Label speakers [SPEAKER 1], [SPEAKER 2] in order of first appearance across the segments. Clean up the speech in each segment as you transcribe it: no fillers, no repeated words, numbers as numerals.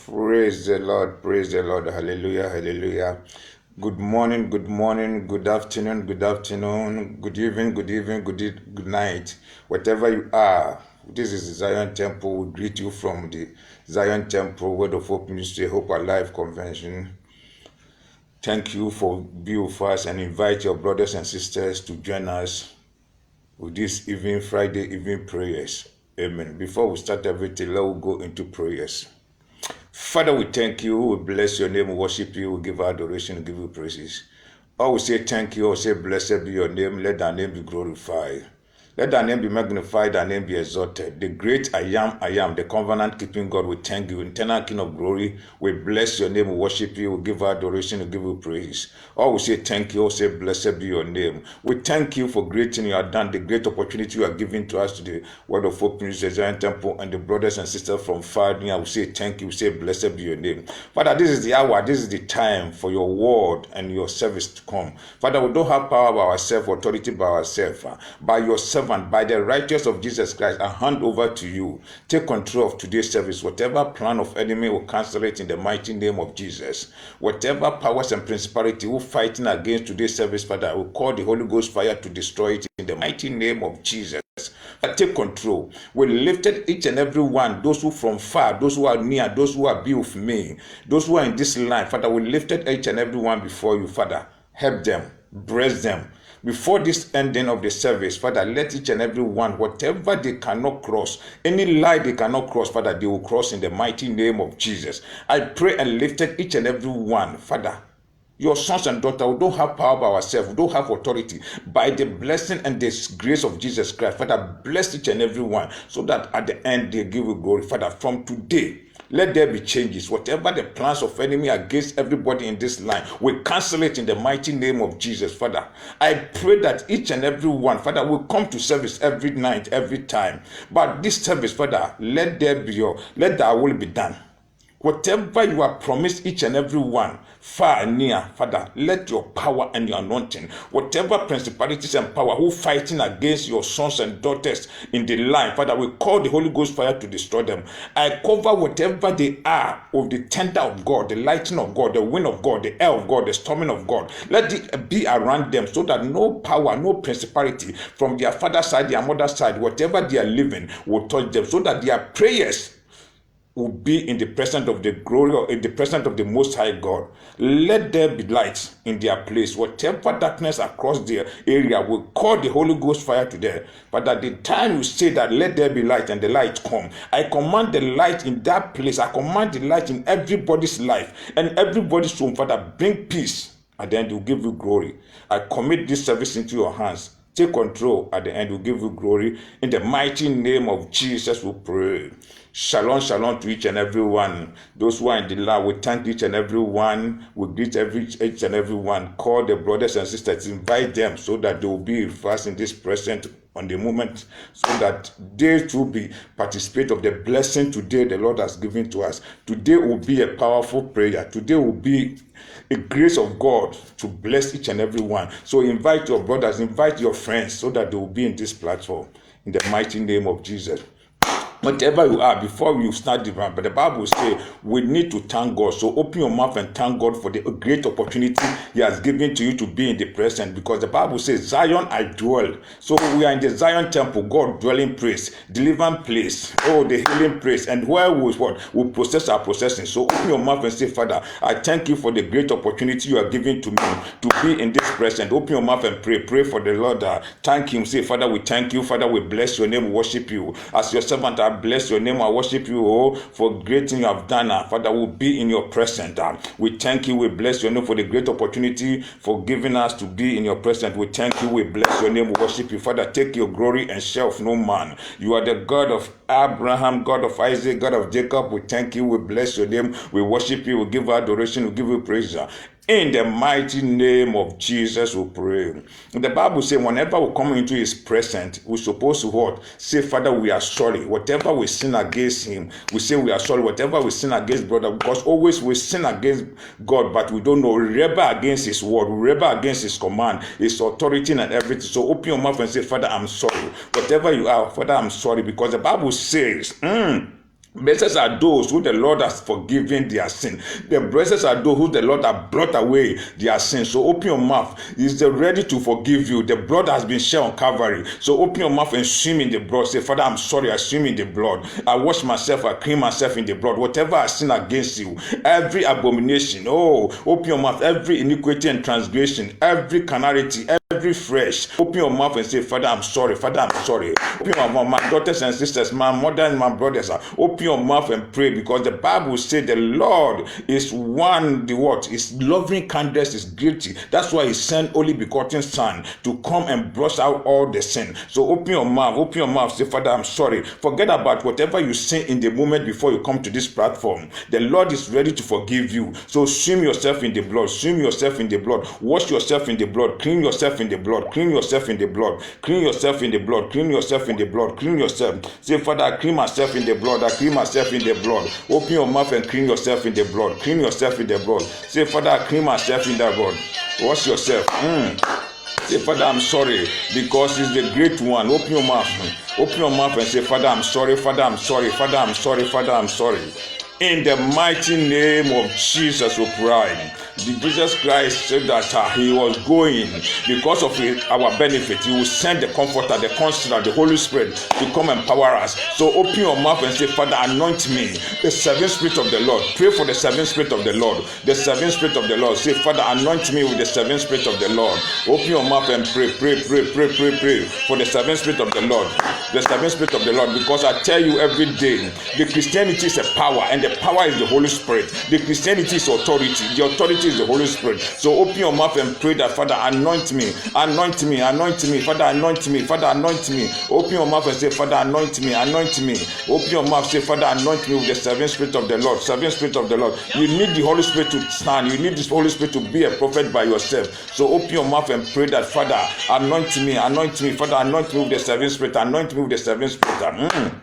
[SPEAKER 1] Praise the Lord, hallelujah, hallelujah. Good morning, good afternoon, good evening, good night, whatever you are. This is the Zion Temple. We greet you from the Zion Temple Word of Hope Ministry, Hope Alive Convention. Thank you for being with us and invite your brothers and sisters to join us with this Friday evening prayers. Amen. Before we start everything, let's go into prayers. Father, we thank you, we bless your name, we worship you, we give adoration, we give you praises. We say thank you, we say blessed be your name, let thy name be glorified. Let thy name be magnified, thy name be exalted. The great I am, the covenant-keeping God, we thank you, eternal King of glory. We bless your name, we worship you, we give adoration, we give you praise. We say thank you, we say blessed be your name. We thank you for great thing you have done, the great opportunity you are giving to us to the Word of Hope Ministry, Zion Temple, and the brothers and sisters from far near. We say thank you, we say blessed be your name. Father, this is the hour, this is the time for your word and your service to come. Father, we don't have power by ourselves, authority by ourselves, by yourself. By the righteousness of Jesus Christ, I hand over to you. Take control of today's service. Whatever plan of enemy will cancel it in the mighty name of Jesus. Whatever powers and principality who fighting against today's service, Father, I will call the Holy Ghost fire to destroy it in the mighty name of Jesus. Father, take control. We lifted each and every one, those who from far, those who are near, those who are be with me, those who are in this line. Father, we lifted each and every one before you. Father, help them, bless them. Before this ending of the service, Father, let each and every one, whatever they cannot cross, any lie they cannot cross, Father, they will cross in the mighty name of Jesus. I pray and lifted each and every one, Father. Your sons and daughters, we don't have power by ourselves, we don't have authority. By the blessing and the grace of Jesus Christ, Father, bless each and every one, so that at the end they give you glory. Father, from today, let there be changes. Whatever the plans of enemy against everybody in this line, we cancel it in the mighty name of Jesus, Father. I pray that each and every one, Father, will come to service every night, every time. But this service, Father, let thy will be done. Whatever you have promised each and every one, far and near, Father, let your power and your anointing, whatever principalities and power who fighting against your sons and daughters in the line, Father, we call the Holy Ghost fire to destroy them. I cover whatever they are of the tender of God, the lightning of God, the wind of God, the air of God, the storming of God. Let it be around them so that no power, no principality from their father's side, their mother's side, whatever they are living will touch them, so that their prayers will be in the presence of the glory or in the presence of the Most High God. Let there be light in their place. Whatever darkness across their area, will call the Holy Ghost fire to them. But at the time you say that let there be light and the light come, I command the light in that place. I command the light in everybody's life and everybody's home. Father, bring peace. And then will give you glory. I commit this service into your hands. Take control at the end. We'll give you glory. In the mighty name of Jesus, we pray. Shalom, shalom to each and every one. Those who are in the lab, we thank each and every one. We greet each and every one. Call the brothers and sisters, invite them so that they will be with us in this present on the moment, so that they too be participate of the blessing today the Lord has given to us. Today will be a powerful prayer. Today will be a grace of God to bless each and every one. So invite your brothers, invite your friends, so that they will be in this platform. In the mighty name of Jesus. Whatever you are, before you start the run, but the Bible says we need to thank God. So open your mouth and thank God for the great opportunity He has given to you to be in the present. Because the Bible says, Zion I dwell. So we are in the Zion temple, God dwelling place, delivering place, the healing place, and where we process our processing. So open your mouth and say, Father, I thank you for the great opportunity you are giving to me to be in this present. Open your mouth and pray. Pray for the Lord. Thank Him. Say, Father, we thank you. Father, we bless your name, worship you. As your servant, I bless your name. I worship you for great thing you have done. Father, we'll be in your presence. We thank you. We bless your name for the great opportunity for giving us to be in your presence. We thank you. We bless your name. We worship you. Father, take your glory and share of no man. You are the God of Abraham, God of Isaac, God of Jacob. We thank you. We bless your name. We worship you. We give adoration. We give you praise. In the mighty name of Jesus, we pray. The Bible says, whenever we come into His presence, we're supposed to what? Say, Father, we are sorry. Whatever we sin against Him, we say we are sorry. Whatever we sin against brother, because always we sin against God, but we don't know. We rebel against His word. We rebel against His command, His authority and everything. So open your mouth and say, Father, I'm sorry. Whatever you are, Father, I'm sorry. Because the Bible says, blessed are those who the Lord has forgiven their sin. The blessed are those who the Lord has blot away their sin. So open your mouth. He's ready to forgive you. The blood has been shed on Calvary. So open your mouth and swim in the blood. Say, Father, I'm sorry. I swim in the blood. I wash myself. I clean myself in the blood. Whatever I sin against you, every abomination, open your mouth. Every iniquity and transgression, every carnality, every flesh. Open your mouth and say, Father, I'm sorry. Father, I'm sorry. Open your mouth, my daughters and sisters, my mother and my brothers. Open your mouth and pray, because the Bible says the Lord is one, His loving kindness is guilty. That's why He sent only begotten Son to come and brush out all the sin. So open your mouth, say, Father, I'm sorry. Forget about whatever you sin in the moment before you come to this platform. The Lord is ready to forgive you. So swim yourself in the blood, swim yourself in the blood, wash yourself in the blood, clean yourself in the blood, clean yourself in the blood, clean yourself in the blood, clean yourself in the blood, clean yourself. Say, Father, I clean myself in the blood, I clean myself in the blood. Open your mouth and clean yourself in the blood, clean yourself in the blood. Say, Father, I clean myself in the blood. Wash yourself. Say, Father, I'm sorry, because He's the great one. Open your mouth. Open your mouth and say, Father, I'm sorry, Father, I'm sorry, Father, I'm sorry, Father, I'm sorry. In the mighty name of Jesus, we pray. Jesus Christ said that He was going because of our benefit. He will send the Comforter, the Counselor, the Holy Spirit to come and empower us. So open your mouth and say, Father, anoint me, the seven Spirit of the Lord. Pray for the seven Spirit of the Lord. The seven Spirit of the Lord. Say, Father, anoint me with the seven Spirit of the Lord. Open your mouth and pray for the seven Spirit of the Lord. The seven Spirit of the Lord. Because I tell you every day, the Christianity is a power, and the power is the Holy Spirit. The Christianity is authority. The authority is the Holy Spirit. So open your mouth and pray that, Father, anoint me, anoint me, anoint me, Father, anoint me, Father, anoint me. Open your mouth and say, Father, anoint me, anoint me. Open your mouth, say, Father, anoint me with the seven Spirit of the Lord, seven Spirit of the Lord. You need the Holy Spirit to stand. You need the Holy Spirit to be a prophet by yourself. So open your mouth and pray that, Father, anoint me, Father, anoint me with the seven Spirit, anoint me with the seven Spirit.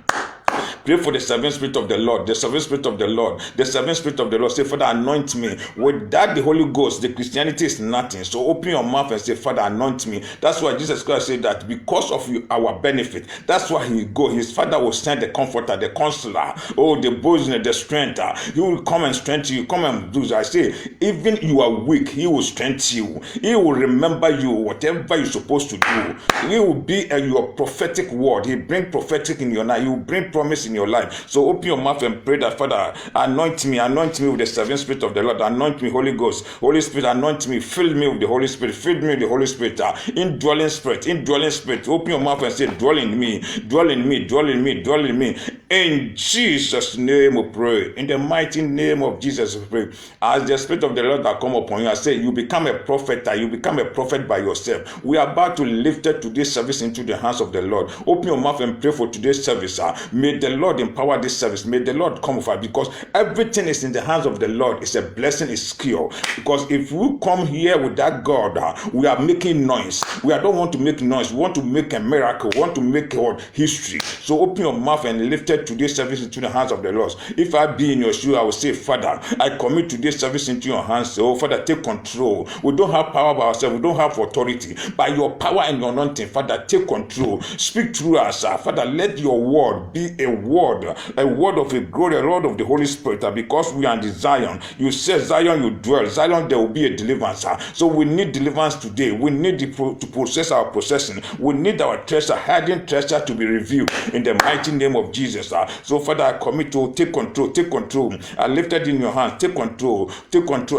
[SPEAKER 1] Pray for the seven Spirit of the Lord, the seven Spirit of the Lord, the seven Spirit of the Lord. Say, Father, anoint me. Without the Holy Ghost, the Christianity is nothing. So open your mouth and say, Father, anoint me. That's why Jesus Christ said that because of our benefit, that's why He go. His Father will send the Comforter, the Counselor, the boldness, the strength. He will come and strengthen you. Come and do. I say, even you are weak, He will strengthen you. He will remember you, whatever you're supposed to do. He will be your prophetic word. He bring prophetic in your life. He will bring promise in in your life. So open your mouth and pray that, Father, anoint me with the seven spirit of the Lord. Anoint me, Holy Ghost. Holy Spirit, anoint me. Fill me with the Holy Spirit. Fill me with the Holy Spirit. Indwelling spirit. Open your mouth and say, dwell in me. Dwell in me. Dwell in me. Dwell in me. In Jesus' name we pray. In the mighty name of Jesus we pray. As the Spirit of the Lord that come upon you, I say, you become a prophet. You become a prophet by yourself. We are about to lift today's service into the hands of the Lord. Open your mouth and pray for today's service. May the Lord empower this service. May the Lord come with us, because everything is in the hands of the Lord. It's a blessing, it's skill. Because if we come here without God, we are making noise. We don't want to make noise. We want to make a miracle. We want to make history. So open your mouth and lift today's service into the hands of the Lord. If I be in your shoe, I will say, Father, I commit today's service into your hands. Oh, Father, take control. We don't have power by ourselves. We don't have authority. By your power and your anointing, Father, take control. Speak through us. Father, let your word be a word of a glory, a word of the Holy Spirit. Because we are in the Zion. You said, Zion, you dwell. Zion, there will be a deliverance. So we need deliverance today. We need to process our possession. We need our treasure, hiding treasure, to be revealed in the mighty name of Jesus. So, Father, I commit to take control. I lift it in your hands. Take control,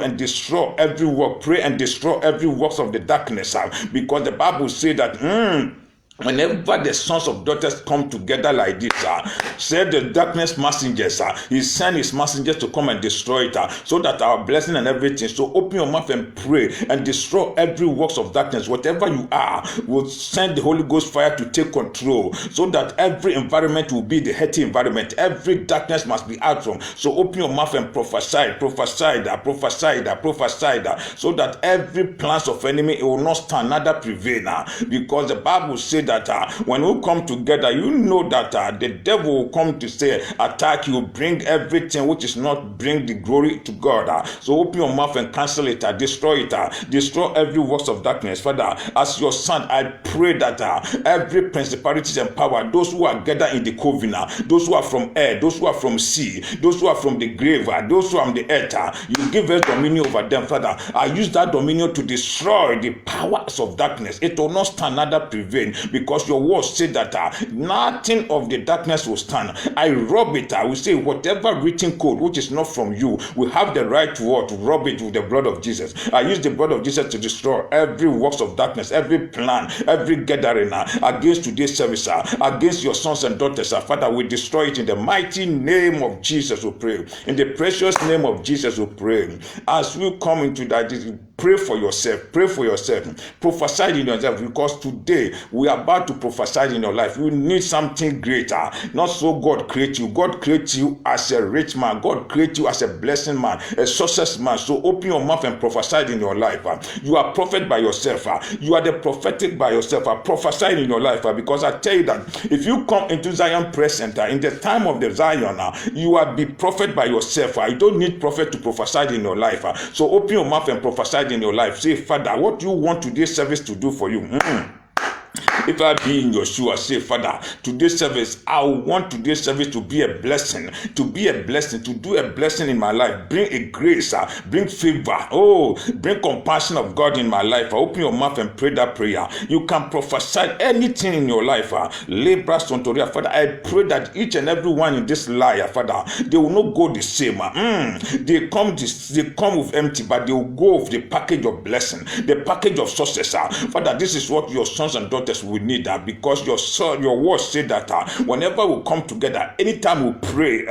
[SPEAKER 1] and destroy every work. Pray and destroy every works of the darkness. Because the Bible says that whenever the sons of daughters come together like this, said the darkness messengers, he sent his messengers to come and destroy it, so that our blessing and everything. So open your mouth and pray and destroy every works of darkness. Whatever you are, will send the Holy Ghost fire to take control, so that every environment will be the healthy environment. Every darkness must be out from. So open your mouth and prophesy, so that every plans of enemy, it will not stand, neither prevail. Because the Bible says that when we come together, you know that the devil will come to say, attack you, bring everything which is not bring the glory to God. So open your mouth and cancel it, destroy it, destroy every works of darkness. Father, as your son, I pray that every principalities and power, those who are gathered in the covenant, those who are from air, those who are from sea, those who are from the grave, those who are from the earth, you give us dominion over them. Father, I use that dominion to destroy the powers of darkness. It will not stand, neither prevail, because your word said that nothing of the darkness will stand. I rob it. I will say, whatever written code which is not from you, we have the right to rob it with the blood of Jesus. I use the blood of Jesus to destroy every works of darkness, every plan, every gathering against today's service, against your sons and daughters. Father, we destroy it in the mighty name of Jesus, we pray. In the precious name of Jesus, we pray. As we come into that, pray for yourself, prophesy in yourself, because today we are about to prophesy in your life. You need something greater. Not so God create you. God create you as a rich man. God create you as a blessing man, a success man. So open your mouth and prophesy in your life. You are prophet by yourself. You are the prophetic by yourself. Prophesy in your life, because I tell you that if you come into Zion Prayer Center in the time of the Zion, you are be prophet by yourself. You don't need prophet to prophesy in your life. So open your mouth and prophesy in your life. Say, Father, what do you want today's service to do for you? If I be in your shoe, I say, Father, today's service, I want today's service to be a blessing, to do a blessing in my life. Bring a grace, bring favor, bring compassion of God in my life. Open your mouth and pray that prayer. You can prophesy anything in your life. Lebra Sontoria, Father, I pray that each and every one in this life, Father, they will not go the same. They come with empty, but they will go with the package of blessing, the package of success. Father, this is what your sons and daughters we need, that because your word said that whenever we come together, anytime we pray,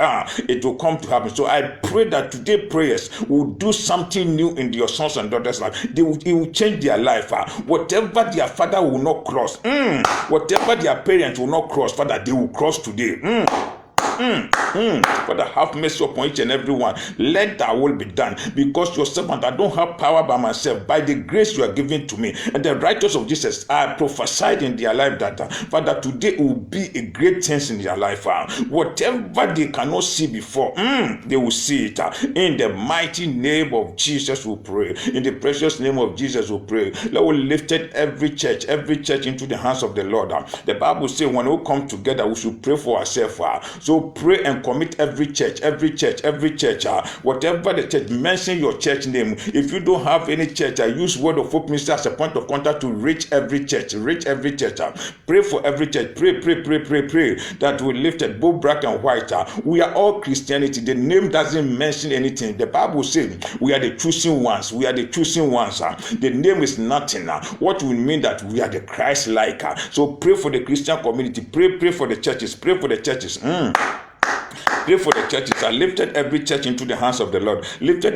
[SPEAKER 1] it will come to happen. So I pray that today prayers will do something new in your sons and daughters' life. It will change their life. Whatever their father will not cross, whatever their parents will not cross, Father, they will cross today. Father, have mercy upon each and every one. Let thy will be done, because your servant, I don't have power by myself. By the grace you are giving to me and the righteous of Jesus, I prophesied in their life that Father, today will be a great thing in their life. Whatever they cannot see before, they will see it. In the mighty name of Jesus we pray. In the precious name of Jesus we pray. Lord, we lifted every church into the hands of the Lord. The Bible says when we come together, we should pray for ourselves. So So pray and commit every church, whatever the church, mention your church name. If you don't have any church, I use Word of Hope Ministry as a point of contact to reach every church. Pray for every church. Pray that we lifted both black and white. We are all Christianity. The name doesn't mention anything. The Bible says we are the chosen ones. The name is nothing. What will mean that we are the Christ-like. So pray for the Christian community. Pray for the churches. Pray for the churches. Pray for the churches. I lifted every church into the hands of the Lord. Lifted.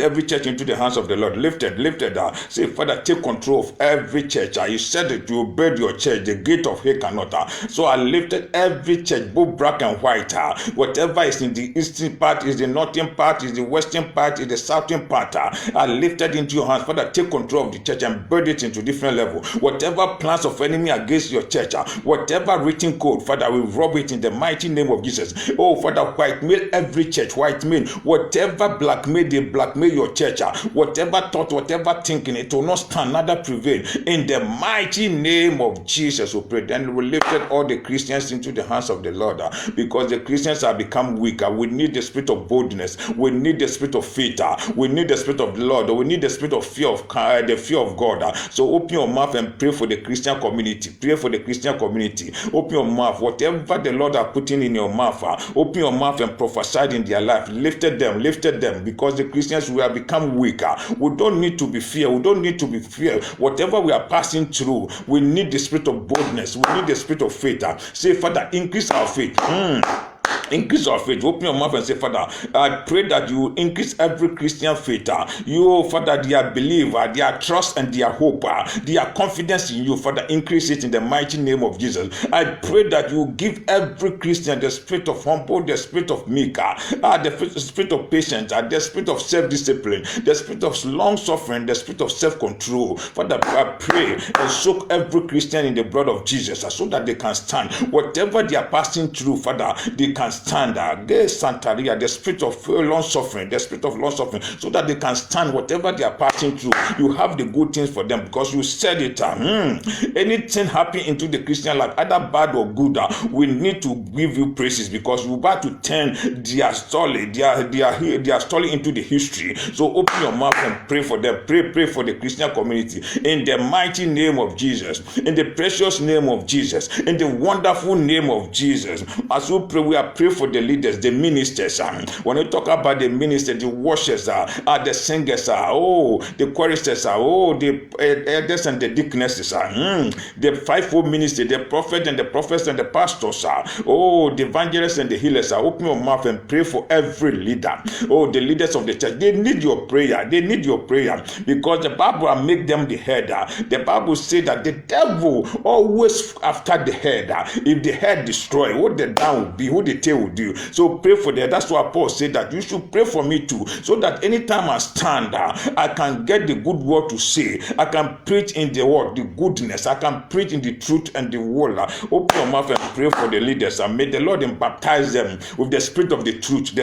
[SPEAKER 1] Say, Father, take control of every church. You said that you build your church. The gate of hell cannot. So I lifted every church, both black and white. Whatever is in the eastern part, is the northern part, is the western part, is the southern part. I lifted into your hands. Father, take control of the church and build it into different level. Whatever plans of enemy against your church, whatever written code, Father, we rob it in the mighty name of Jesus. Oh, Father, white-mail every church, white-mail. Whatever blackmail, they blackmail your church. Whatever thought, whatever thinking, it will not stand, neither prevail. In the mighty name of Jesus, we pray. Then we lifted all the Christians into the hands of the Lord, because the Christians have become weaker. We need the spirit of boldness. We need the spirit of faith. We need the spirit of the Lord. We need the spirit of fear of God. So open your mouth and pray for the Christian community. Open your mouth. Whatever the Lord are putting in your mouth, open your mouth and prophesied in their life. Lifted them, because the Christians, we have become weaker. We don't need to be fear. Whatever we are passing through, we need the spirit of boldness. We need the spirit of faith. Say, Father, increase our faith. Increase our faith. Open your mouth and say, Father, I pray that you increase every Christian faith. You, Father, their belief, their trust and their hope, their confidence in you, Father, increase it in the mighty name of Jesus. I pray that you give every Christian the spirit of humble, the spirit of meek, the spirit of patience, the spirit of self-discipline, the spirit of long-suffering, the spirit of self-control. Father, I pray and soak every Christian in the blood of Jesus, so that they can stand. Whatever they are passing through, Father, they can stand. The spirit of long suffering, so that they can stand whatever they are passing through. You have the good things for them, because you said it. Anything happen into the Christian life, either bad or good, we need to give you praises, because you're about to turn their story into the history. So open your mouth and pray for them. Pray for the Christian community in the mighty name of Jesus, in the precious name of Jesus, in the wonderful name of Jesus. As we pray, we are praying for the leaders, the ministers. When we talk about the ministers, the worshipers, the singers, the choristers, the elders and the deaconesses, the fivefold ministry, the prophet and the prophets and the pastors, the evangelists and the healers. Open your mouth and pray for every leader. The leaders of the church, they need your prayer. Because the Bible will make them the head. The Bible says that the devil always after the head. If the head destroy, what the down will be, who the tail will do. So pray for them. That's why Paul said that you should pray for me too, so that anytime I stand, I can get the good word to say. I can preach in the word, the goodness. I can preach in the truth and the word. Open your mouth and pray for the leaders, and may the Lord baptize them with the spirit of the truth,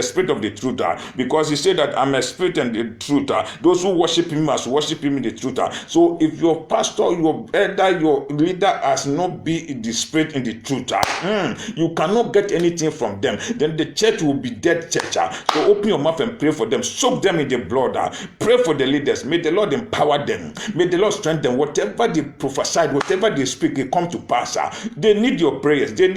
[SPEAKER 1] because he said that I'm a spirit and the truth. Those who worship him must worship him in the truth. So if your pastor, your elder, your leader has not been in the spirit in the truth, you cannot get anything from them. Then the church will be dead church. So open your mouth and pray for them. Soak them in the blood. Pray for the leaders. May the Lord empower them. May the Lord strengthen them. Whatever they prophesied, whatever they speak, they come to pass. They need your prayers. If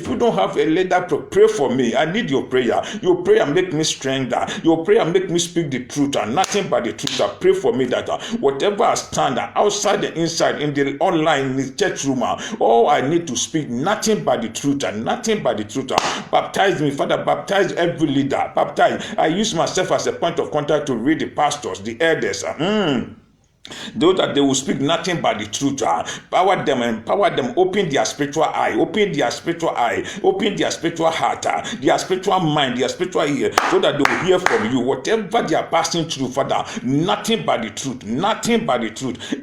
[SPEAKER 1] you don't have a leader, pray for me. I need your prayer. Your prayer make me stronger. Your prayer make me speak the truth and nothing but the truth. Pray for me that whatever I stand outside and inside, in the online, in the church room, all I need to speak nothing but the truth and nothing but the truth. Baptize me, Father. Baptize every leader. Baptize. I use myself as a point of contact to read the pastors, the elders. Though that they will speak nothing but the truth. Empower them, open their spiritual eye, open their spiritual heart, their spiritual mind, their spiritual ear, so that they will hear from you. Whatever they are passing through, Father, nothing but the truth,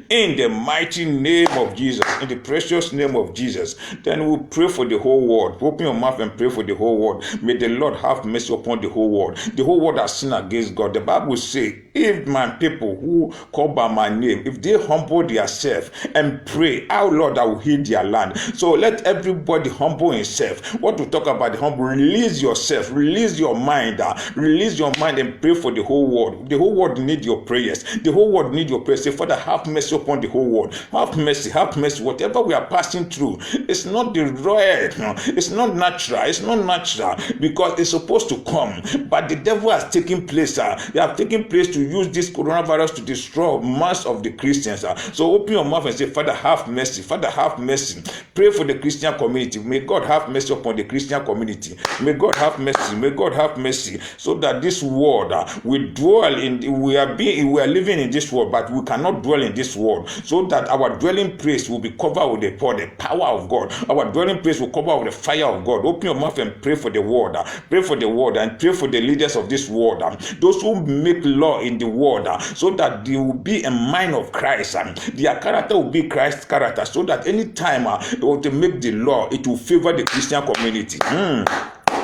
[SPEAKER 1] in the mighty name of Jesus, in the precious name of Jesus. Then we'll pray for the whole world. Open your mouth and pray for the whole world. May the Lord have mercy upon the whole world. The whole world has sinned against God. The Bible says, if my people who call by my name, if they humble themselves and pray, our Lord, I will heal their land. So let everybody humble himself. What we talk about the humble, release yourself, release your mind, and pray for the whole world. The whole world need your prayers. The whole world need your prayers. Say, Father, have mercy upon the whole world. Have mercy, have mercy. Whatever we are passing through, it's not the right, no, it's not natural, because it's supposed to come, but the devil has taken place. They have taken place to use this coronavirus to destroy mass of the Christians. So open your mouth and say, Father, have mercy. Father, have mercy. Pray for the Christian community. May God have mercy upon the Christian community. May God have mercy. May God have mercy, so that this world we are living in this world, but we cannot dwell in this world, so that our dwelling place will be covered with the power of God. Our dwelling place will cover with the fire of God. Open your mouth and pray for the world. Pray for the world and pray for the leaders of this world. Those who make law in the world, so that they will be a mind of Christ. Their character will be Christ's character, so that any time they want to make the law, it will favor the Christian community.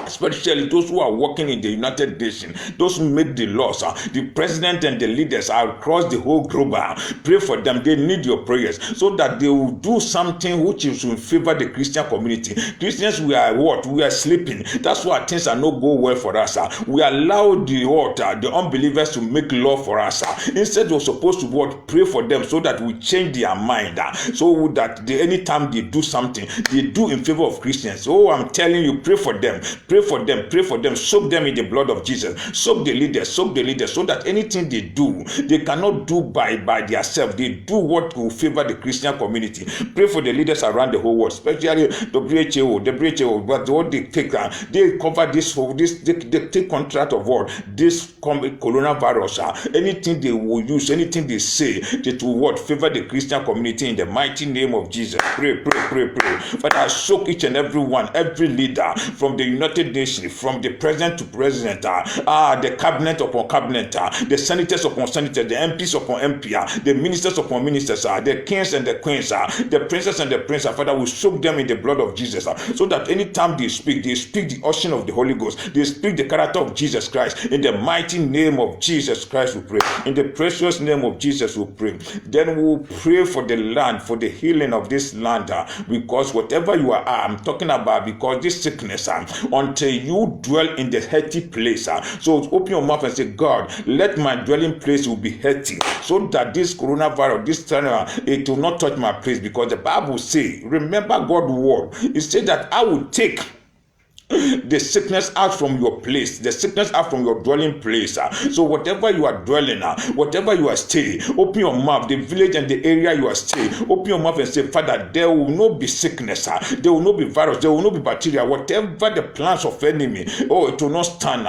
[SPEAKER 1] Especially those who are working in the United Nations, those who make the laws, the president and the leaders across the whole globe. Pray for them. They need your prayers, so that they will do something which is in favor the Christian community. Christians, we are what? We are sleeping. That's why things are not go well for us. We allow the unbelievers to make law for us. Instead, we're supposed to what? Pray for them, so that we change their mind, so that anytime they do something, they do in favor of Christians. Oh, I'm telling you, pray for them. Pray for them, soak them in the blood of Jesus, soak the leaders, so that anything they do, they cannot do by themselves. They do what will favor the Christian community. Pray for the leaders around the whole world, especially WHO, but what they take, they cover they take contract of what? This coronavirus, anything they will use, anything they say, that will what? Favor the Christian community in the mighty name of Jesus. Pray. Father, soak each and every one, every leader, from the United Nations, from the president to president, the cabinet upon cabinet, the senators upon senators, the MPs upon MP, the ministers upon ministers, the kings and the queens, the princes and the prince. Father, we soak them in the blood of Jesus, so that anytime they speak the ocean of the Holy Ghost. They speak the character of Jesus Christ. In the mighty name of Jesus Christ, we pray. In the precious name of Jesus, we pray. Then we'll pray for the land, for the healing of this land, because whatever you are, I'm talking about, because this sickness, until you dwell in the healthy place. So open your mouth and say, God, let my dwelling place will be healthy, so that this coronavirus, this time, it will not touch my place, because the Bible says, remember God's word. It said that I will take the sickness out from your place, the sickness out from your dwelling place. So whatever you are dwelling, whatever you are staying, open your mouth, the village and the area you are staying, open your mouth and say, Father, there will not be sickness, there will not be virus, there will not be bacteria, whatever the plans of enemy, it will not stand.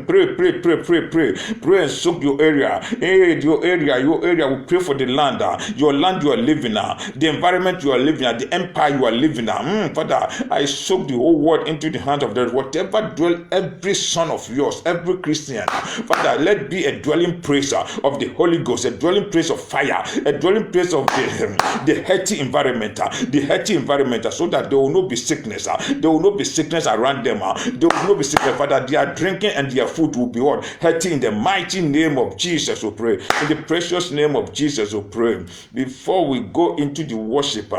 [SPEAKER 1] Pray and soak your area. Your area will pray for the land, your land you are living, the environment you are living, the empire you are living. Father, I soak the whole word into the hands of the whatever dwell every son of yours, every Christian. Father, let be a dwelling place of the Holy Ghost, a dwelling place of fire, a dwelling place of the healthy environment, so that there will not be sickness, there will not be sickness around them, there will not be sickness. Father, their drinking and their food will be what? Healthy. In the mighty name of Jesus, we pray. In the precious name of Jesus, we pray. Before we go into the worship,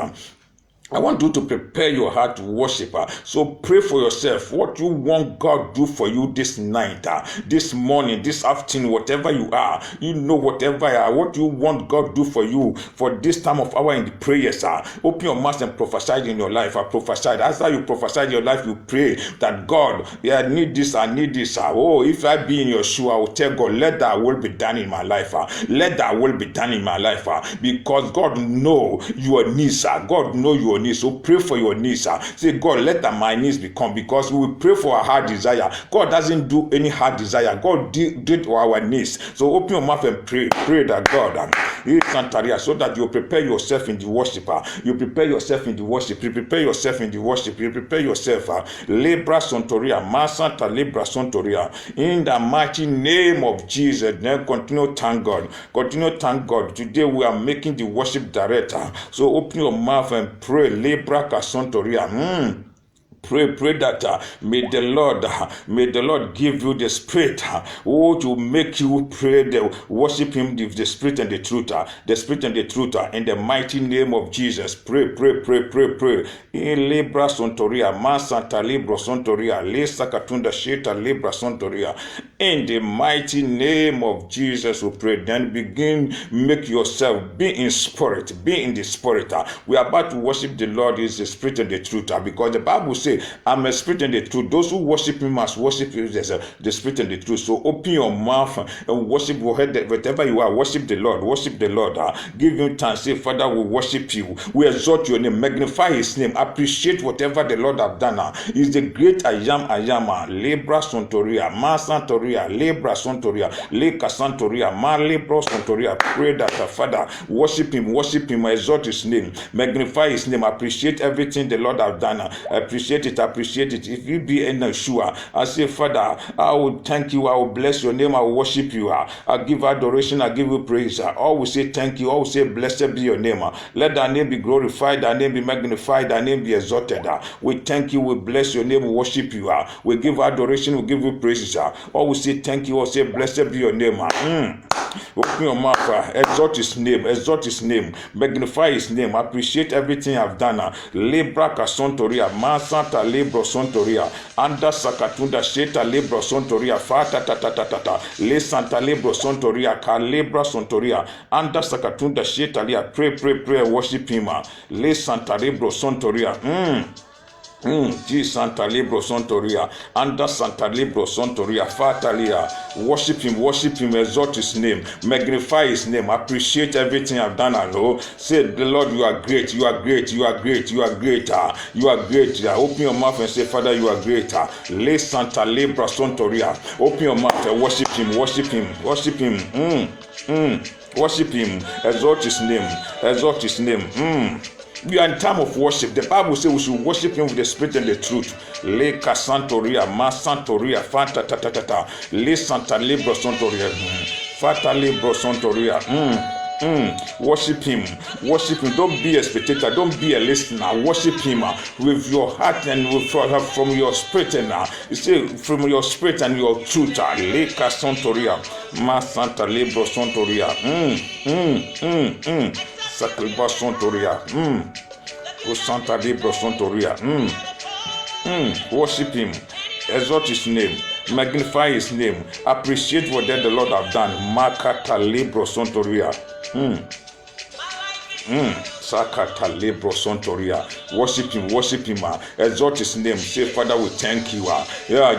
[SPEAKER 1] I want you to prepare your heart to worship. So pray for yourself. What you want God to do for you this night, this morning, this afternoon, whatever you are, whatever you are, what you want God to do for you for this time of hour in the prayers. Open your mouth and prophesy in your life. Prophesy. After you prophesy in your life, you pray that God, I need this. Oh, if I be in your shoe, I will tell God, let that will be done in my life. Let that will be done in my life. Because God know your needs. God know your needs. So pray for your needs. Say, God, let my needs become, because we pray for a heart desire. God doesn't do any heart desire. God did our needs. So open your mouth and pray that God, so that you prepare yourself in the worship. You prepare yourself in the worship. You prepare yourself in the worship. You prepare yourself. Lebra Sontoria, Masanta Lebra Sontoria. In the mighty name of Jesus. Then continue thank God. Continue thank God. Today we are making the worship director. So open your mouth and pray. Lebra Kasontoria. Pray that may the Lord give you the spirit to make you pray, worship Him with the spirit and the truth, in the mighty name of Jesus. Pray. In Libra Sontoria, Masanta Libra Sontoria, Lesa Katunda Sheta Libra Sontoria. In the mighty name of Jesus, we pray. Then begin, make yourself be in spirit, be in the spirit. We are about to worship the Lord is the spirit and the truth, because the Bible says, I'm a spirit and the truth. Those who worship Him must worship Him as the spirit and the truth. So open your mouth and worship whatever you are. Worship the Lord. Give Him thanks. Say, Father, we worship You. We exalt Your name. Magnify His name. Appreciate whatever the Lord have done. He's the great I am. Lebra Sontoria, Ma Santoria, Lebra Sontoria, Leka Santoria, Ma Lebra Sontoria. Pray that Father, worship Him, exalt His name, magnify His name, appreciate everything the Lord have done. Appreciate it. If you be in a sure, I say, Father, I will thank You, I will bless Your name, I will worship You, I give adoration, I give You praise. I always say thank You, I will say blessed be Your name. Let Thy name be glorified, Thy name be magnified, Thy name be exalted. We thank You, we bless Your name, we worship You, we give adoration, we give You praises. Always say thank You, I will say blessed be Your name. Open your mouth, exalt His name, magnify His name, appreciate everything I've done. Lebra Kasontoria, Masanta Lebro Sontoria, Anda Sakatunda Sheta Lebro Sontoria, Fata Tata, Le Santa Lebro Sontoria, Kalebra Sontoria, Anda Sakatunda Sheta Lia. Pray, worship Him. Le Santa Lebro Sontoria. G Santa Libro Sontoria, Anda Santa Libro Sontoria, Fatalia. Worship Him, exalt His name, magnify His name, appreciate everything I've done. Say, the Lord, You are great, You are great. Open your mouth and say, Father, You are great. Le Santa Libra Sontoria. Open your mouth and worship Him. Worship Him, exalt His name. We are in time of worship. The Bible says we should worship Him with the spirit and the truth. Le Casantoria, Ma Santoria, Fanta Tata, Le Santa Libro Sontoria, Fata Libro Sontoria. Worship Him. Don't be a spectator, don't be a listener. Worship Him with your heart and from your spirit, and you say from your spirit and your truth. Le Casantoria, Ma Santa Libro Sontoria. Sacriba Sontoria. Santa Libro Sontoria. Worship Him. Exalt His name. Magnify His name. Appreciate what the Lord have done. Makata Libro Sontoria. Sakata Libro Sontoria. Worship Him. Exalt His name. Say, Father, we thank You.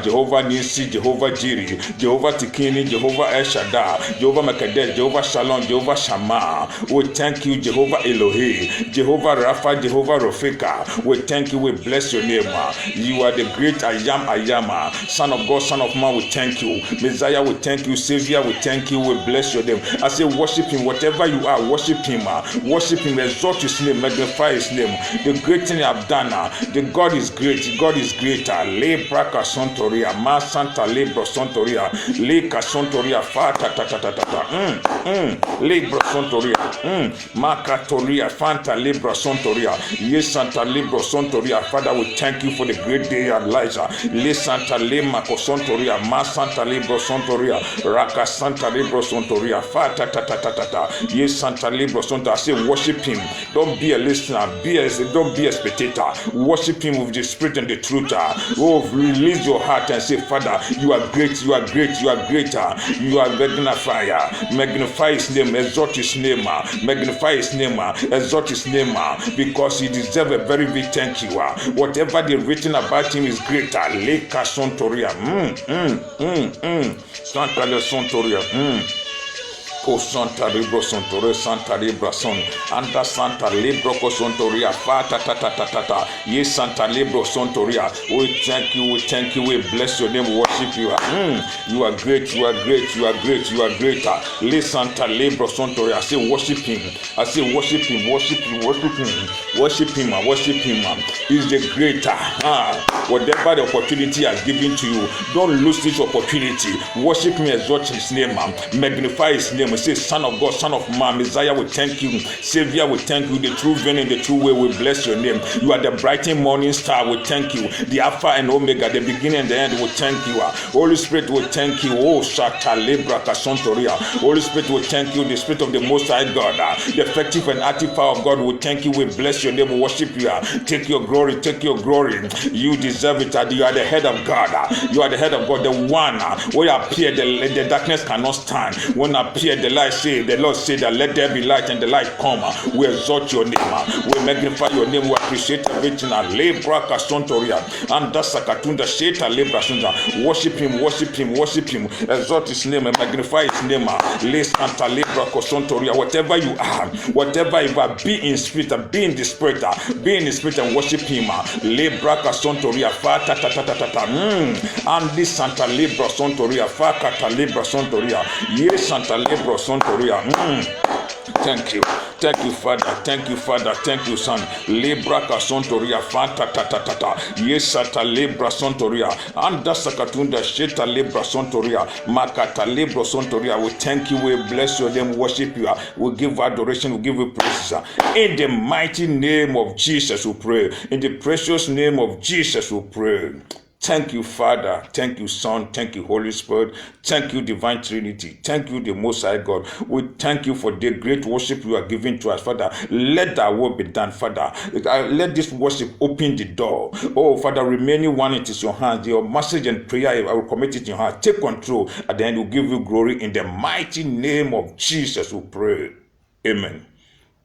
[SPEAKER 1] Jehovah Nisi, Jehovah Jiri, Jehovah Tikini, Jehovah El Shaddai, Jehovah Mekadesh, Jehovah Shalom, Jehovah Shammah. We thank You, Jehovah Elohi, Jehovah Rapha, Jehovah Rofika. We thank You. We bless Your name. You are the great I am. Son of God, Son of Man, we thank You. Messiah, we thank You. Savior, we thank You. We bless Your name. I say, worship Him. Whatever you are, worship Him. Exalt His name, magnify His name. The great thing I've done, the God is great. God is greater. Lebra Sontoria, Ma Santa Libro Sontoria, Leka Sontoria, Fata Tata, Libro Sontoria, Makatoria, Fanta Libro Sontoria, Yes Santa Libro Sontoria. Father, we thank You for the great day of Elijah. Le Santa Lema Sontoria, Ma Santa Libro Sontoria, Raka Santa Libro Sontoria, Fata Tata, Yes Santa Libro Sontoria. I say, worship Him. Don't be a listener. Don't be a spectator. Worship Him with the spirit and the truth. Release your heart and say, Father, You are great. You are greater. You are magnifier. Magnify His name. Exalt His name. Magnify His name. Exalt His name. Because He deserves a very big thank you. Whatever they've written about Him is greater. Leka Sontoria. Santa Le Sontoria. Santa Libro Sontoria, Santa Libra Son, Anda Santa Libro Sontoria, Fata Tata, Yes Santa Libro Sontoria. We thank You, we bless Your name, worship You. You are great, You are greater. Le Santa Libro Sontoria. I say, worship Him. Worship Him. He's the greater. Whatever the opportunity has given to you, don't lose this opportunity. Worship Him, exalt His name, magnify His name. name. We say, Son of God, Son of Man, Messiah, we thank you. Savior, we thank you. The true vein and the true way, we bless your name. You are the brightening morning star, we thank you. The Alpha and Omega, the beginning and the end, we thank you. Holy Spirit, we thank you. Oh, Shata Lebra Kasontoria. Holy Spirit, we thank you. The Spirit of the Most High God, the effective and active power of God, we thank you. We bless your name. We worship you. Take your glory. Take your glory. You deserve it. You are the head of God. You are the head of God. The one where appear the darkness cannot stand. When appear the light, say the Lord said that let there be light, and the light come. We exalt your name. We magnify your name. We appreciate everything. Lebra Kasontoria and Dasakatunda Sheta Lebra Sunda. Worship him. Worship him. Worship him. Exalt his name and magnify his name. Le Santa Lebra Kasontoria. Whatever you are, whatever you are, be in spirit, be in the spirit, be in the spirit and worship him. Lebra Kasontoria. Fa ta ta ta ta ta ta. And this Santa Lebra Sontoria. Fa kata Lebra Sontoria. Yes, Santa Lebra Sontoria. Thank you. Thank you, Father. Thank you, Father. Thank you, Son. Lebra Kasontoria. Fanta tata tata. Yes, Santa Lebra Sontoria. Anda Sakatunda Sheta Lebra Sontoria. Makata Lebra Sontoria. We thank you. We bless your name. Worship you. We give adoration. We give you praise. In the mighty name of Jesus, we pray. In the precious name of Jesus, we pray. Thank you, Father. Thank you, Son. Thank you, Holy Spirit. Thank you, Divine Trinity. Thank you, the Most High God. We thank you for the great worship you are giving to us, Father. Let that will be done, Father. Let this worship open the door. Oh, Father, remaining one, it is your hands. Your message and prayer, I will commit it in your hands. Take control. At the end, we'll give you glory. In the mighty name of Jesus, we pray. Amen.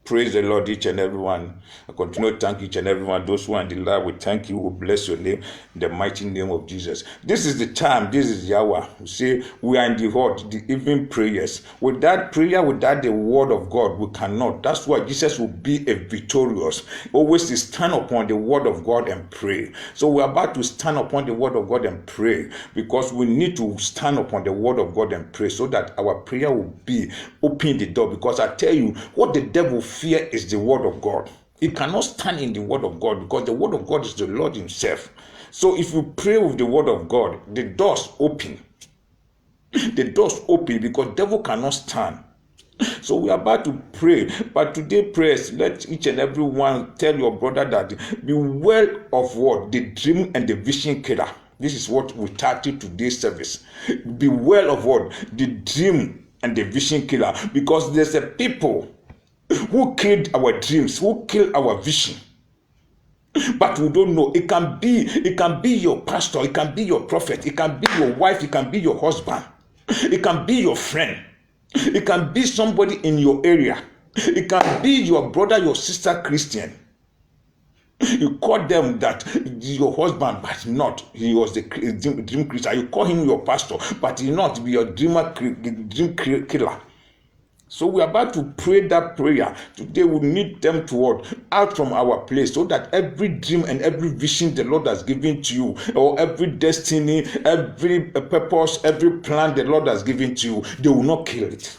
[SPEAKER 1] Praise the Lord, each and everyone. I continue to thank each and everyone. Those who are in the life, we thank you. We bless your name in the mighty name of Jesus. This is the time. This is the hour. We say we are in the evening prayers. Without prayer, without the word of God, we cannot. That's why Jesus will be a victorious. Always to stand upon the word of God and pray. So we're about to stand upon the word of God and pray, because we need to stand upon the word of God and pray so that our prayer will be open the door. Because I tell you, what the devil fear is the word of God. He cannot stand in the word of God, because the word of God is the Lord himself. So if you pray with the word of God, the doors open. The doors open, because devil cannot stand. So we are about to pray, but today prayers, let each and every one tell your brother that beware of what? The dream and the vision killer. This is what we titled today's service. Beware of what? The dream and the vision killer. Because there's a people who killed our dreams, who killed our vision. But we don't know. It can be your pastor, it can be your prophet, it can be your wife, it can be your husband, it can be your friend, it can be somebody in your area, it can be your brother, your sister Christian. You call them that your husband, but not. He was the dream Christian. You call him your pastor, but he not be your dream killer. So we are about to pray that prayer. Today we need them to what? Out from our place, so that every dream and every vision the Lord has given to you, or every destiny, every purpose, every plan the Lord has given to you, they will not kill it.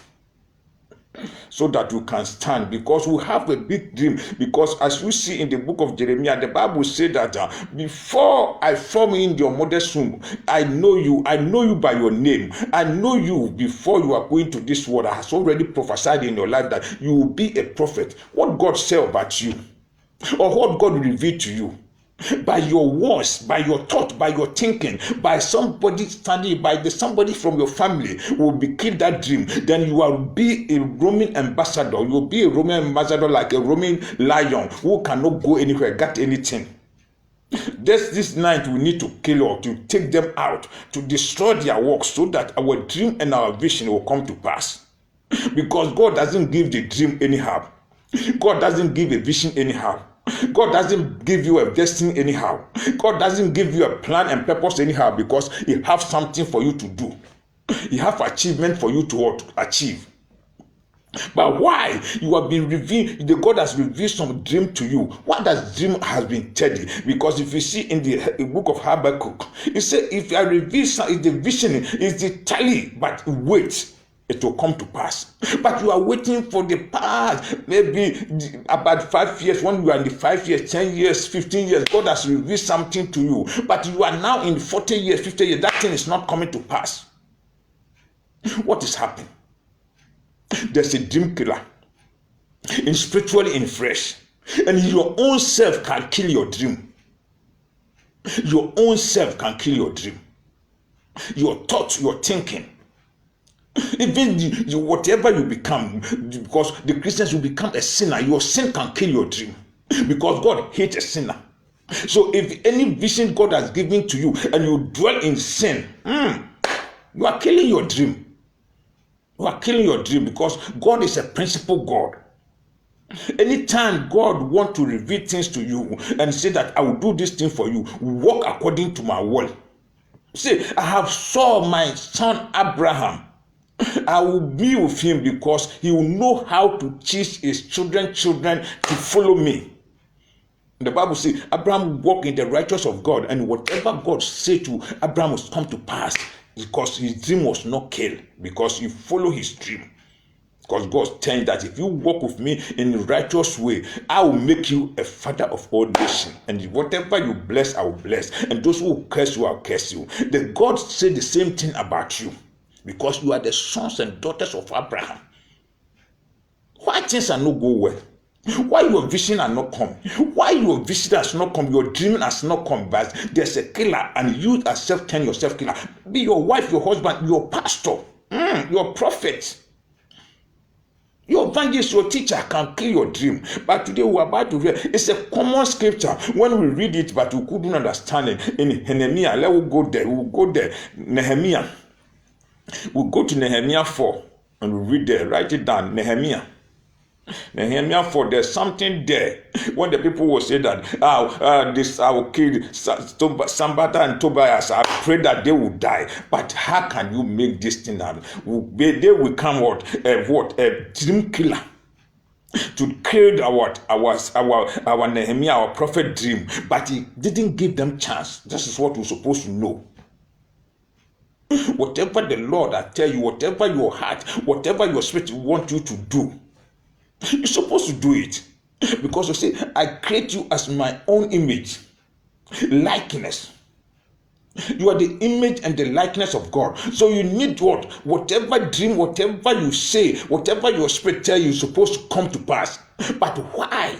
[SPEAKER 1] So that you can stand, because we have a big dream. Because as we see in the book of Jeremiah, the Bible said that before I form in your mother's womb, I know you by your name. I know you before you are going to this world. I has already prophesied in your life that you will be a prophet. What God said about you, or what God revealed to you, by your words, by your thought, by your thinking, by somebody standing, somebody from your family will be killed that dream, then you will be a Roman ambassador. You will be a Roman ambassador, like a Roman lion who cannot go anywhere, get anything. This night we need to kill or to take them out, to destroy their works, so that our dream and our vision will come to pass. Because God doesn't give the dream anyhow. God doesn't give a vision anyhow. God doesn't give you a destiny anyhow. God doesn't give you a plan and purpose anyhow, because he has something for you to do. He has achievement for you to achieve. But why you have been revealed, the God has revealed some dream to you. What does dream has been told you? Because if you see in the book of Habakkuk, it says, if I reveal the vision, is the tally, but wait, it will come to pass. But you are waiting for the past, maybe about 5 years. When you are in the 5 years, 10 years, 15 years, God has revealed something to you. But you are now in 40 years, 50 years, that thing is not coming to pass. What is happening? There's a dream killer, in spiritually, in flesh, and your own self can kill your dream. Your own self can kill your dream. Your thoughts, your thinking, even whatever you become, because the Christians will become a sinner. Your sin can kill your dream, because God hates a sinner. So if any vision God has given to you and you dwell in sin, you are killing your dream. You are killing your dream, because God is a principle God. Anytime God wants to reveal things to you and say that I will do this thing for you, walk according to my will. Say, I have saw my son Abraham. I will be with him, because he will know how to teach his children to follow me. The Bible says Abraham walked in the righteousness of God, and whatever God said to Abraham was come to pass, because his dream was not killed, because he followed his dream. Because God telling that if you walk with me in the righteous way, I will make you a father of all nations. And whatever you bless, I will bless. And those who curse you, I will curse you. The God said the same thing about you, because you are the sons and daughters of Abraham. Why things are not go well? Why your vision are not come? Why your vision has not come? Your dream has not come. But there's a killer, and you yourself turn yourself killer. Be your wife, your husband, your pastor, your prophet. Your evangelist, your teacher can kill your dream. But today we're about to hear, it's a common scripture. When we read it, but we couldn't understand it. In Nehemiah, let's go there. We'll go there. Nehemiah. We'll go to Nehemiah 4 and we'll read there. Write it down. Nehemiah 4, there's something there. When the people will say that, this I will kill Sanballat and Tobias, I pray that they will die. But how can you make this thing happen? They will come a dream killer to kill our Nehemiah, our prophet dream. But he didn't give them chance. This is what we're supposed to know. Whatever the Lord I tell you, whatever your heart, whatever your spirit want you to do, you're supposed to do it, because you say, I create you as my own image, likeness. You are the image and the likeness of God. So you need what? Whatever dream, whatever you say, whatever your spirit tell you, is supposed to come to pass. But why?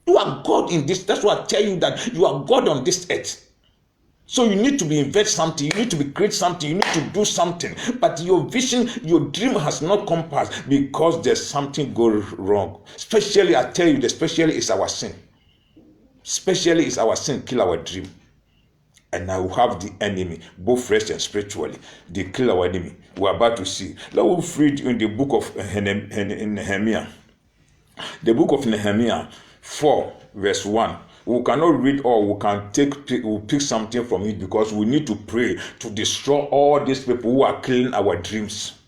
[SPEAKER 1] You are God in this. That's why I tell you that you are God on this earth. So you need to be invest something, you need to be create something, you need to do something. But your vision, your dream has not come past, because there's something going wrong. Especially, I tell you, especially is our sin. Especially is our sin kill our dream. And now we have the enemy, both flesh and spiritually. They kill our enemy. We're about to see. Let us read in the book of Nehemiah. The book of Nehemiah 4 verse 1. We cannot read all. We'll pick something from it, because we need to pray to destroy all these people who are killing our dreams.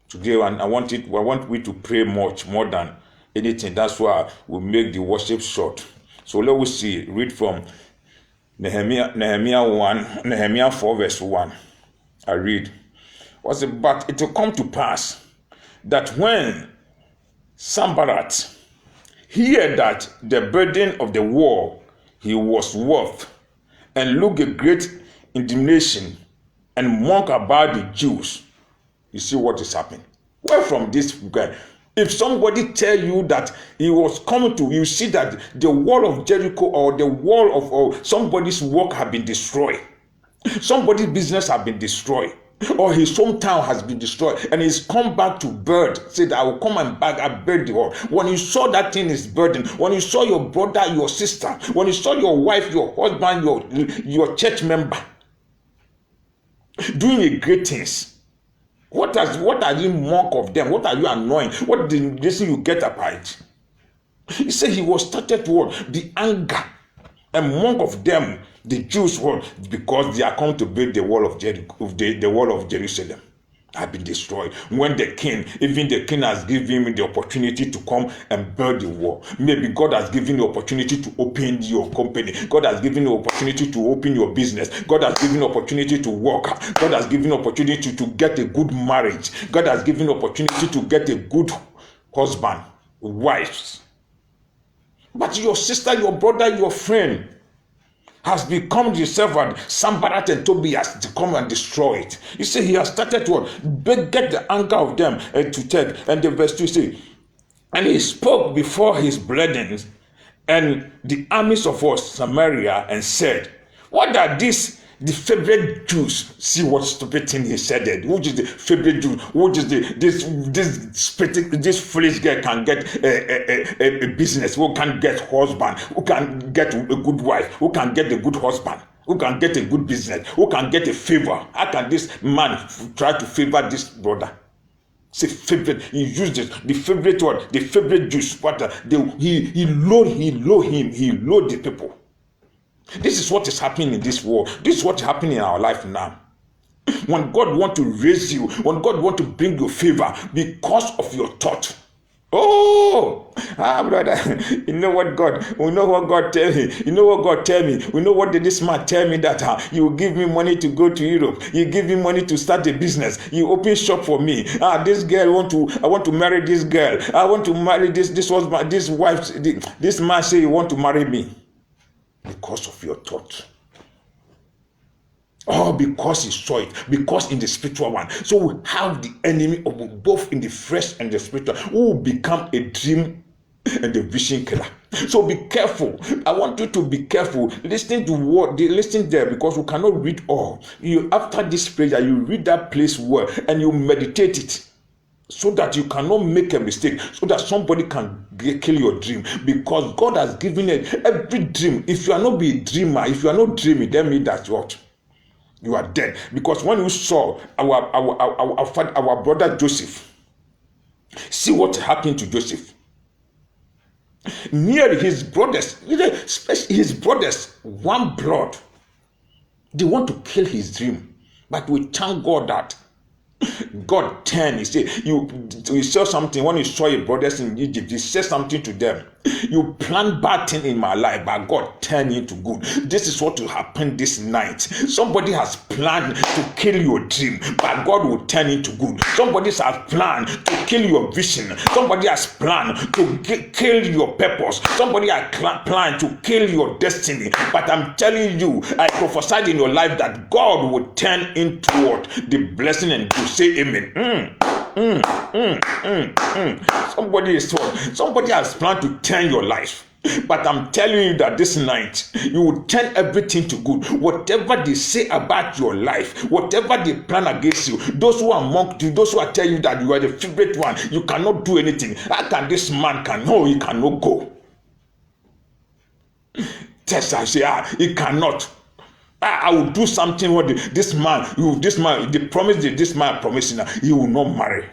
[SPEAKER 1] Today, and I want we to pray much more than anything. That's why we make the worship short. So let us see. Read from Nehemiah 4 verse 1. I read. But it will come to pass that when Sanballat hear that the burden of the war he was worth, and look a great indignation and mock about the Jews. You see what is happening? Where from this guy? If somebody tell you that he was coming to, you see that the wall of Jericho or the wall of somebody's work have been destroyed. Somebody's business have been destroyed. Or his hometown has been destroyed, and he's come back to bird. Said, I will come and back and build the wall. When you saw that thing is burden, when you saw your brother, your sister, when you saw your wife, your husband, your church member doing a great things, what are you mock of them? What are you annoying? What the reason you get about it? He said he was started toward the anger and mock of them. The Jews were, because they are come to build the wall of Jericho, the wall of Jerusalem have been destroyed. When even the king has given him the opportunity to come and build the wall. Maybe God has given the opportunity to open your company. God has given the opportunity to open your business. God has given the opportunity to work. God has given the opportunity to get a good marriage. God has given the opportunity to get a good husband, wives. But your sister, your brother, your friend has become the servant, Sanballat and Tobias, to come and destroy it. You see, he has started to get the anger of them to take. And the verse 2 say, and he spoke before his brethren and the armies of Samaria and said, what are these? The favorite Jews. See what stupid thing he said there. Which is the favorite Jew? Which is this foolish girl can get a business? Who can get husband? Who can get a good wife? Who can get a good husband? Who can get a good business? Who can get a favor? How can this man try to favor this brother? Say favorite. He used it. The favorite word. The favorite Jews. What? He load the people. This is what is happening in this world. This is what is happening in our life now. When God wants to raise you, when God wants to bring you favor because of your thought. Brother, you know what God tell me? You know what God tell me? You know what did this man tell me that you will give me money to go to Europe. You give me money to start a business. You open shop for me. This girl I want to marry this girl. I want to marry this husband, this wife. This man say you want to marry me. Because of your thought. Because he saw it. Because in the spiritual one. So we have the enemy of both in the flesh and the spiritual, who will become a dream and a vision killer. So be careful. I want you to be careful. Listen to what they listen there, because we cannot read all. After this prayer, you read that place where and you meditate it. So that you cannot make a mistake, so that somebody can kill your dream, because God has given it every dream. If you are not be a dreamer, if you are not dreaming, that means that's what you are dead. Because when you saw our brother Joseph, see what happened to Joseph. Near his brothers, especially his brothers, one blood, they want to kill his dream, but we thank God that God turned. He said, you saw something when you saw your brothers in Egypt. He said something to them. You planned bad thing in my life, but God turned it to good. This is what will happen this night. Somebody has planned to kill your dream, but God will turn it to good. Somebody has planned to kill your vision. Somebody has planned to kill your purpose. Somebody has planned to kill your destiny. But I'm telling you, I prophesied in your life that God will turn into what? The blessing, and you say amen. Somebody has planned to turn your life, but I'm telling you that this night you will turn everything to good. Whatever they say about your life, whatever they plan against you, those who are mocked you, those who are telling you that you are the favorite one, you cannot do anything. How can this man he cannot go? Test, I say, he cannot. I will do something what this man, the promise that this man promising, he will not marry.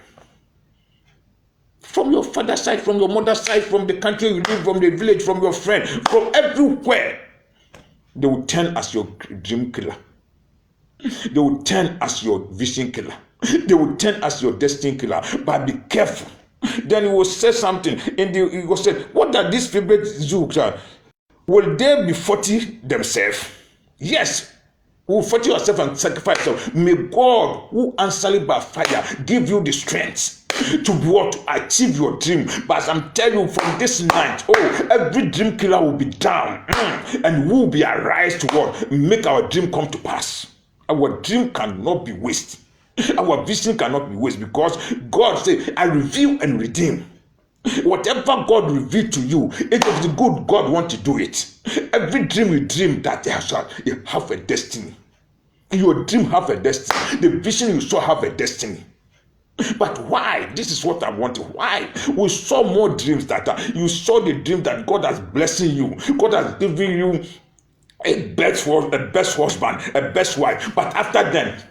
[SPEAKER 1] From your father's side, from your mother's side, from the country you live, from the village, from your friend, from everywhere, they will turn as your dream killer. They will turn as your vision killer. They will turn as your destiny killer. But be careful. Then he will say something. He will say, what are these favorite Jews? Will they be 40 themselves? Yes, who 40 yourself and sacrifice yourself. May God, who answer by fire, give you the strength to achieve your dream. But I'm telling you, from this night, every dream killer will be down, and we will be arise to make our dream come to pass. Our dream cannot be wasted. Our vision cannot be wasted, because God said, I reveal and redeem. Whatever God revealed to you, it is the good God wants to do it. Every dream you dream that you have a destiny. Your dream have a destiny. The vision you saw have a destiny. But why? This is what I want to. Why? We saw more dreams that you saw the dream that God has blessing you. God has given you a best husband, a best wife. But after then,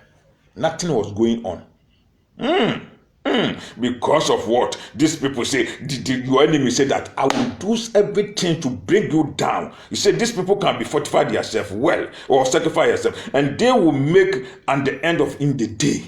[SPEAKER 1] nothing was going on. Because of what these people say, your enemy say that I will do everything to bring you down. You say these people can be fortified themselves well, or sacrifice themselves, and they will make at the end of in the day.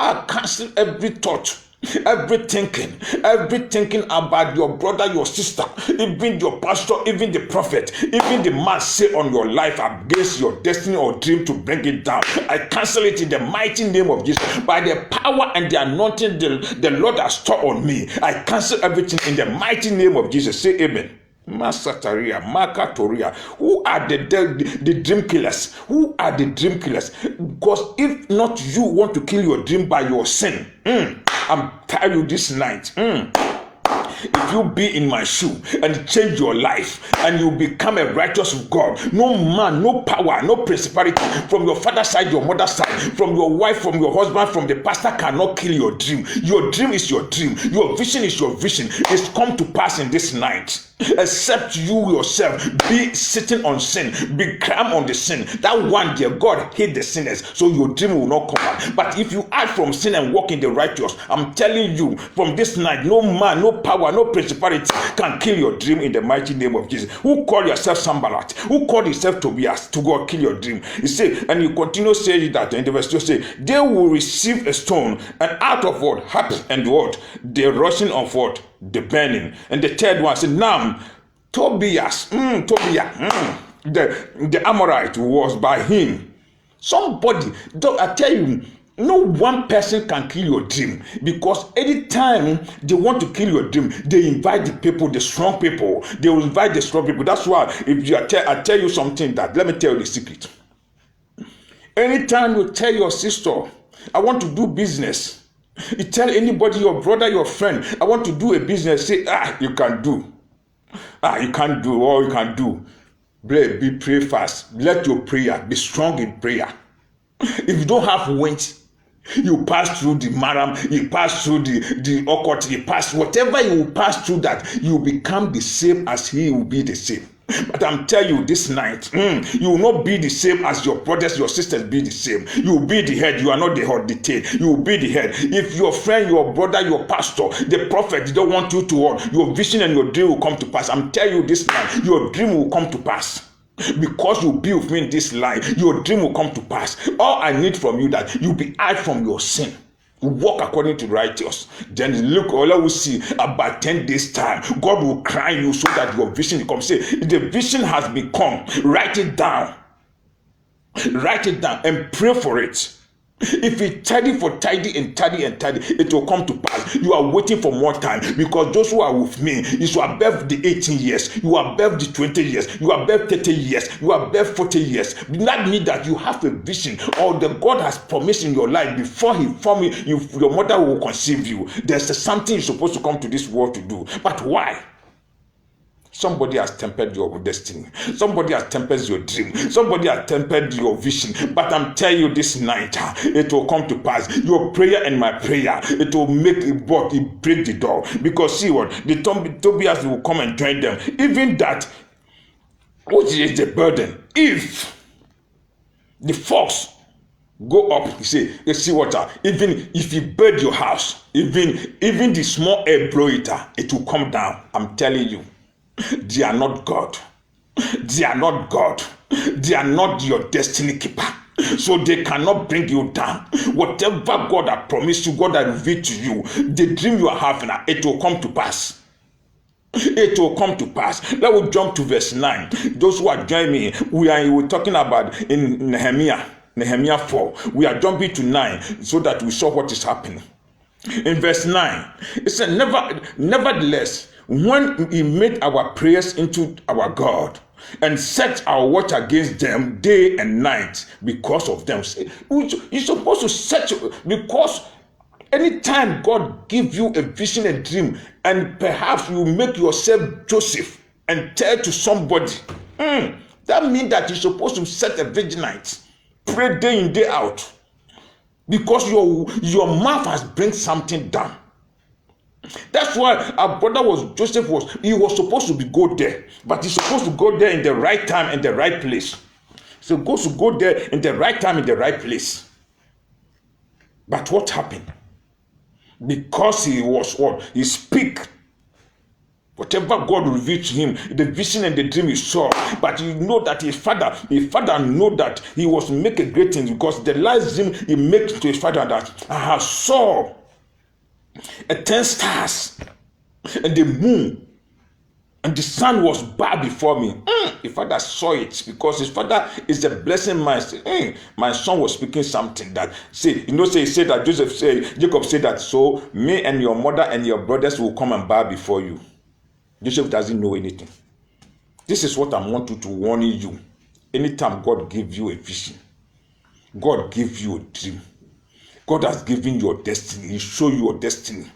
[SPEAKER 1] I cancel every thought, every thinking about your brother, your sister, even your pastor, even the prophet, even the man say on your life against your destiny or dream to bring it down. I cancel it in the mighty name of Jesus. By the power and the anointing the Lord has stored on me, I cancel everything in the mighty name of Jesus. Say amen. Masataria, Makatoria. Who are the dream killers? Who are the dream killers? Because if not you want to kill your dream by your sin, I'm telling you this night, if you be in my shoe and change your life and you become a righteous of God, no man, no power, no principality from your father's side, your mother's side, from your wife, from your husband, from the pastor cannot kill your dream. Your dream is your dream. Your vision is your vision. It's come to pass in this night. Except you yourself be sitting on sin, be calm on the sin. That one day God hate the sinners, so your dream will not come out. But if you act from sin and walk in the righteous, I'm telling you, from this night, no man, no power, no principality can kill your dream in the mighty name of Jesus. Who call yourself Sambalat? Who called yourself Tobias to go kill your dream? He say, and you continue saying that in the verse 2 say, they will receive a stone, and out of what? Heart and what? The rushing of what? The burning. And the third one said, now Tobias, the Amorite was by him. Somebody, I tell you, no one person can kill your dream, because anytime they want to kill your dream, they invite the people, the strong people. They will invite the strong people. That's why if you I tell you something, that let me tell you the secret. Anytime you tell your sister, I want to do business, you tell anybody, your brother, your friend, I want to do a business, say, you can do. You can't do all you can do. Pray fast. Let your prayer be strong in prayer. If you don't have wings, you pass through the maram, you pass through the occult, you pass whatever you will pass through, that you become the same as he will be the same. But I'm telling you this night, you will not be the same as your brothers, your sisters be the same. You will be the head, you are not the tail. You will be the head. If your friend, your brother, your pastor, the prophet, they don't want you to work, your vision and your dream will come to pass. I'm telling you this night, your dream will come to pass. Because you be with me in this life, your dream will come to pass. All I need from you that you be out from your sin. Walk according to righteous. Then look, all I will see about 10 days time, God will cry you so that your vision comes. Say, the vision has become. Write it down. Write it down and pray for it. If it tidy, it will come to pass. You are waiting for more time, because those who are with me is above the 18 years, you are above the 20 years, you are above 30 years, you are above 40 years. That means that you have a vision, or the God has promised in your life before he formed you. Your mother will conceive you. There's something you're supposed to come to this world to do. But why? Somebody has tempered your destiny. Somebody has tempered your dream. Somebody has tempered your vision. But I'm telling you this night, it will come to pass. Your prayer and my prayer, it will make it work. It break the door. Because see what? The Tobias will come and join them. Even that, which is the burden. If the fox go up, you see what? Even if you build your house, even the small air blow it will come down. I'm telling you. They are not God. They are not God. They are not your destiny keeper. So they cannot bring you down. Whatever God has promised you, God has revealed to you, the dream you are having, it will come to pass. It will come to pass. Let us jump to verse 9. Those who are joining me, we're talking about in Nehemiah 4. We are jumping to 9 so that we saw what is happening. In verse 9, it said, nevertheless, when he made our prayers into our God and set our watch against them day and night because of them. You're supposed to set, because anytime God gives you a vision and dream, and perhaps you make yourself Joseph and tell to somebody, that means that you're supposed to set a vigilance, pray day in, day out, because your mouth has bring something down. That's why our brother Joseph was supposed to go there, but he's supposed to go there in the right time and the right place. So he goes to go there in the right time in the right place. But what happened? Because he was what? He speak. Whatever God revealed to him, the vision and the dream he saw. But you know that his father know that he was make a great thing, because the last dream he made to his father that I saw 10 stars and the moon and the sun was bad before me. His father saw it, because his father is a blessing man. My son was speaking something that he said that Jacob said that, so me and your mother and your brothers will come and bow before you. Joseph doesn't know anything. This is what I want to warn you. Anytime God gives you a vision, God gives you a dream, God has given you a destiny. He showed you your destiny.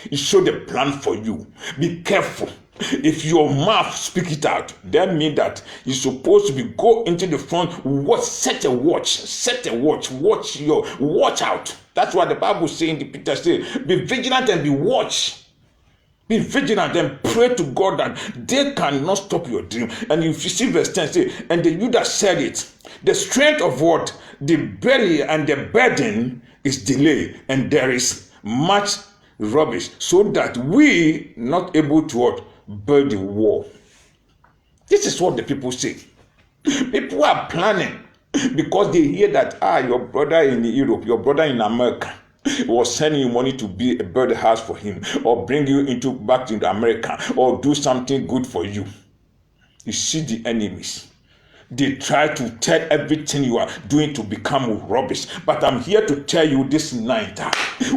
[SPEAKER 1] He showed the plan for you. Be careful. If your mouth speak it out, that means that you're supposed to be go into the front. Set a watch out. That's what the Bible says in the Peter say. Be vigilant and be watch. Be vigilant and pray to God that they cannot stop your dream. And if you see verse 10 say, and the Judah said it, the strength of what? The belly and the burden is delay, and there is much rubbish, so that we not able to what? Build the wall. This is what the people say. People are planning because they hear that your brother in Europe, your brother in America was sending you money to build a house for him, or bring you back to America, or do something good for you. You see the enemies. They try to tell everything you are doing to become rubbish. But I'm here to tell you this night,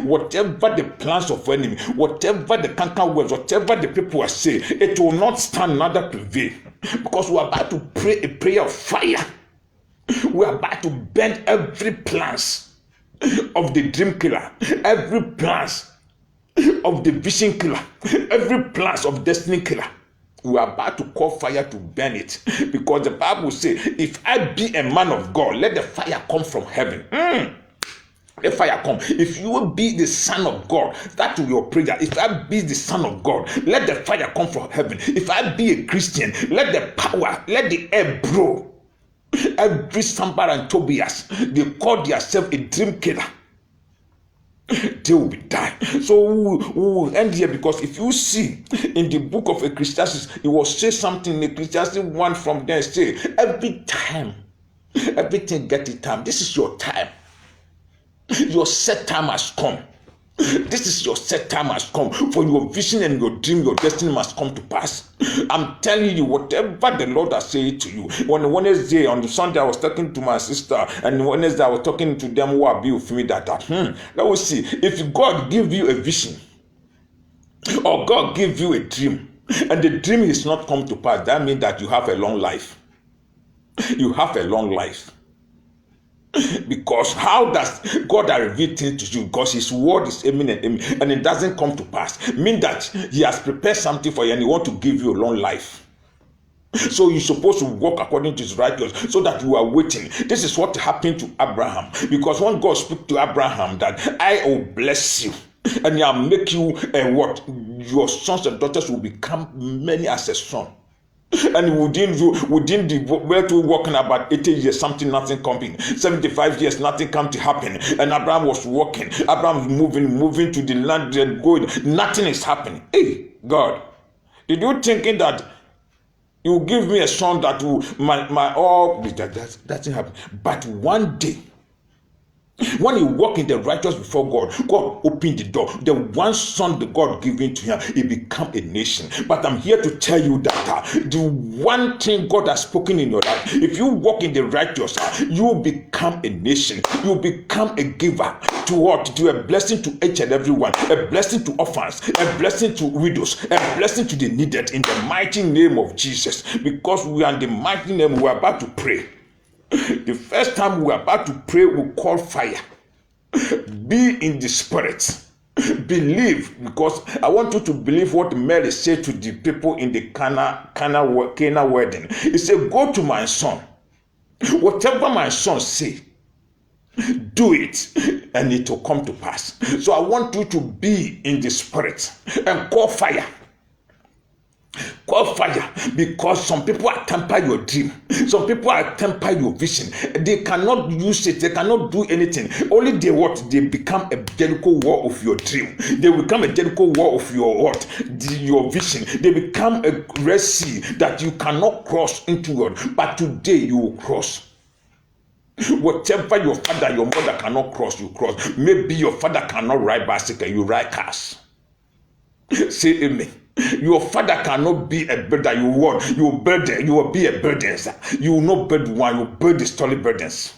[SPEAKER 1] whatever the plans of enemy, whatever the canker words, whatever the people are saying, it will not stand another prevail. Because we are about to pray a prayer of fire. We are about to bend every plans of the dream killer, every plans of the vision killer, every plans of destiny killer. We are about to call fire to burn it, because the Bible says, if I be a man of God, let the fire come from heaven. Let fire come. If you will be the son of God, that will be your prayer. If I be the son of God, let the fire come from heaven. If I be a Christian, let the power, let the air blow. Every Sambar and Tobias, they call themselves a dream killer. They will be dying. So we will end here, because if you see in the book of Ecclesiastes, it will say something in Ecclesiastes 1 from there, say, every time, everything get its time. This is your time. Your set time has come. This is your set time has come. For your vision and your dream, your destiny must come to pass. I'm telling you, whatever the Lord has said to you. On Wednesday, on the Sunday, I was talking to my sister, and Wednesday I was talking to them who are with me that let us see. If God give you a vision, or God give you a dream, and the dream is not come to pass, that means that you have a long life. You have a long life. Because how does God reveal things to you? Because his word is eminent, and it doesn't come to pass. Mean that he has prepared something for you, and he wants to give you a long life. So you're supposed to walk according to his righteousness, so that you are waiting. This is what happened to Abraham. Because when God spoke to Abraham that I will bless you, and I'll make you what? Your sons and daughters will become many as a son. And within the where to walking about 80 years, nothing coming. 75 years, nothing come to happen. And Abraham was walking. Abraham moving to the land and going. Nothing is happening. Hey, God, did you thinking that you give me a son that will my all that doesn't happen? But one day, when you walk in the righteous before God, God opened the door. The one son that God given to him, he become a nation. But I'm here to tell you that the one thing God has spoken in your life, if you walk in the righteous, you will become a nation. You will become a giver to what? To a blessing to each and every one, a blessing to orphans, a blessing to widows, a blessing to the needed, in the mighty name of Jesus. Because we are in the mighty name, we are about to pray. The first time we're about to pray, we call fire. Be in the spirit. Believe, because I want you to believe what Mary said to the people in the Cana wedding. He said, go to my son. Whatever my son say, do it, and it will come to pass. So I want you to be in the spirit and call fire. Call fire, because some people are temper your dream. Some people are temper your vision. They cannot use it. They cannot do anything. Only they become a Jericho wall of your dream. They become a Jericho wall of your what? Your vision. They become a Red Sea that you cannot cross into God. But today you will cross. Whatever your father, your mother cannot cross, you cross. Maybe your father cannot ride bicycle, you ride cars. Say amen. Your father cannot be a builder. You will be a burden. You will not build one, you will build the story burdens.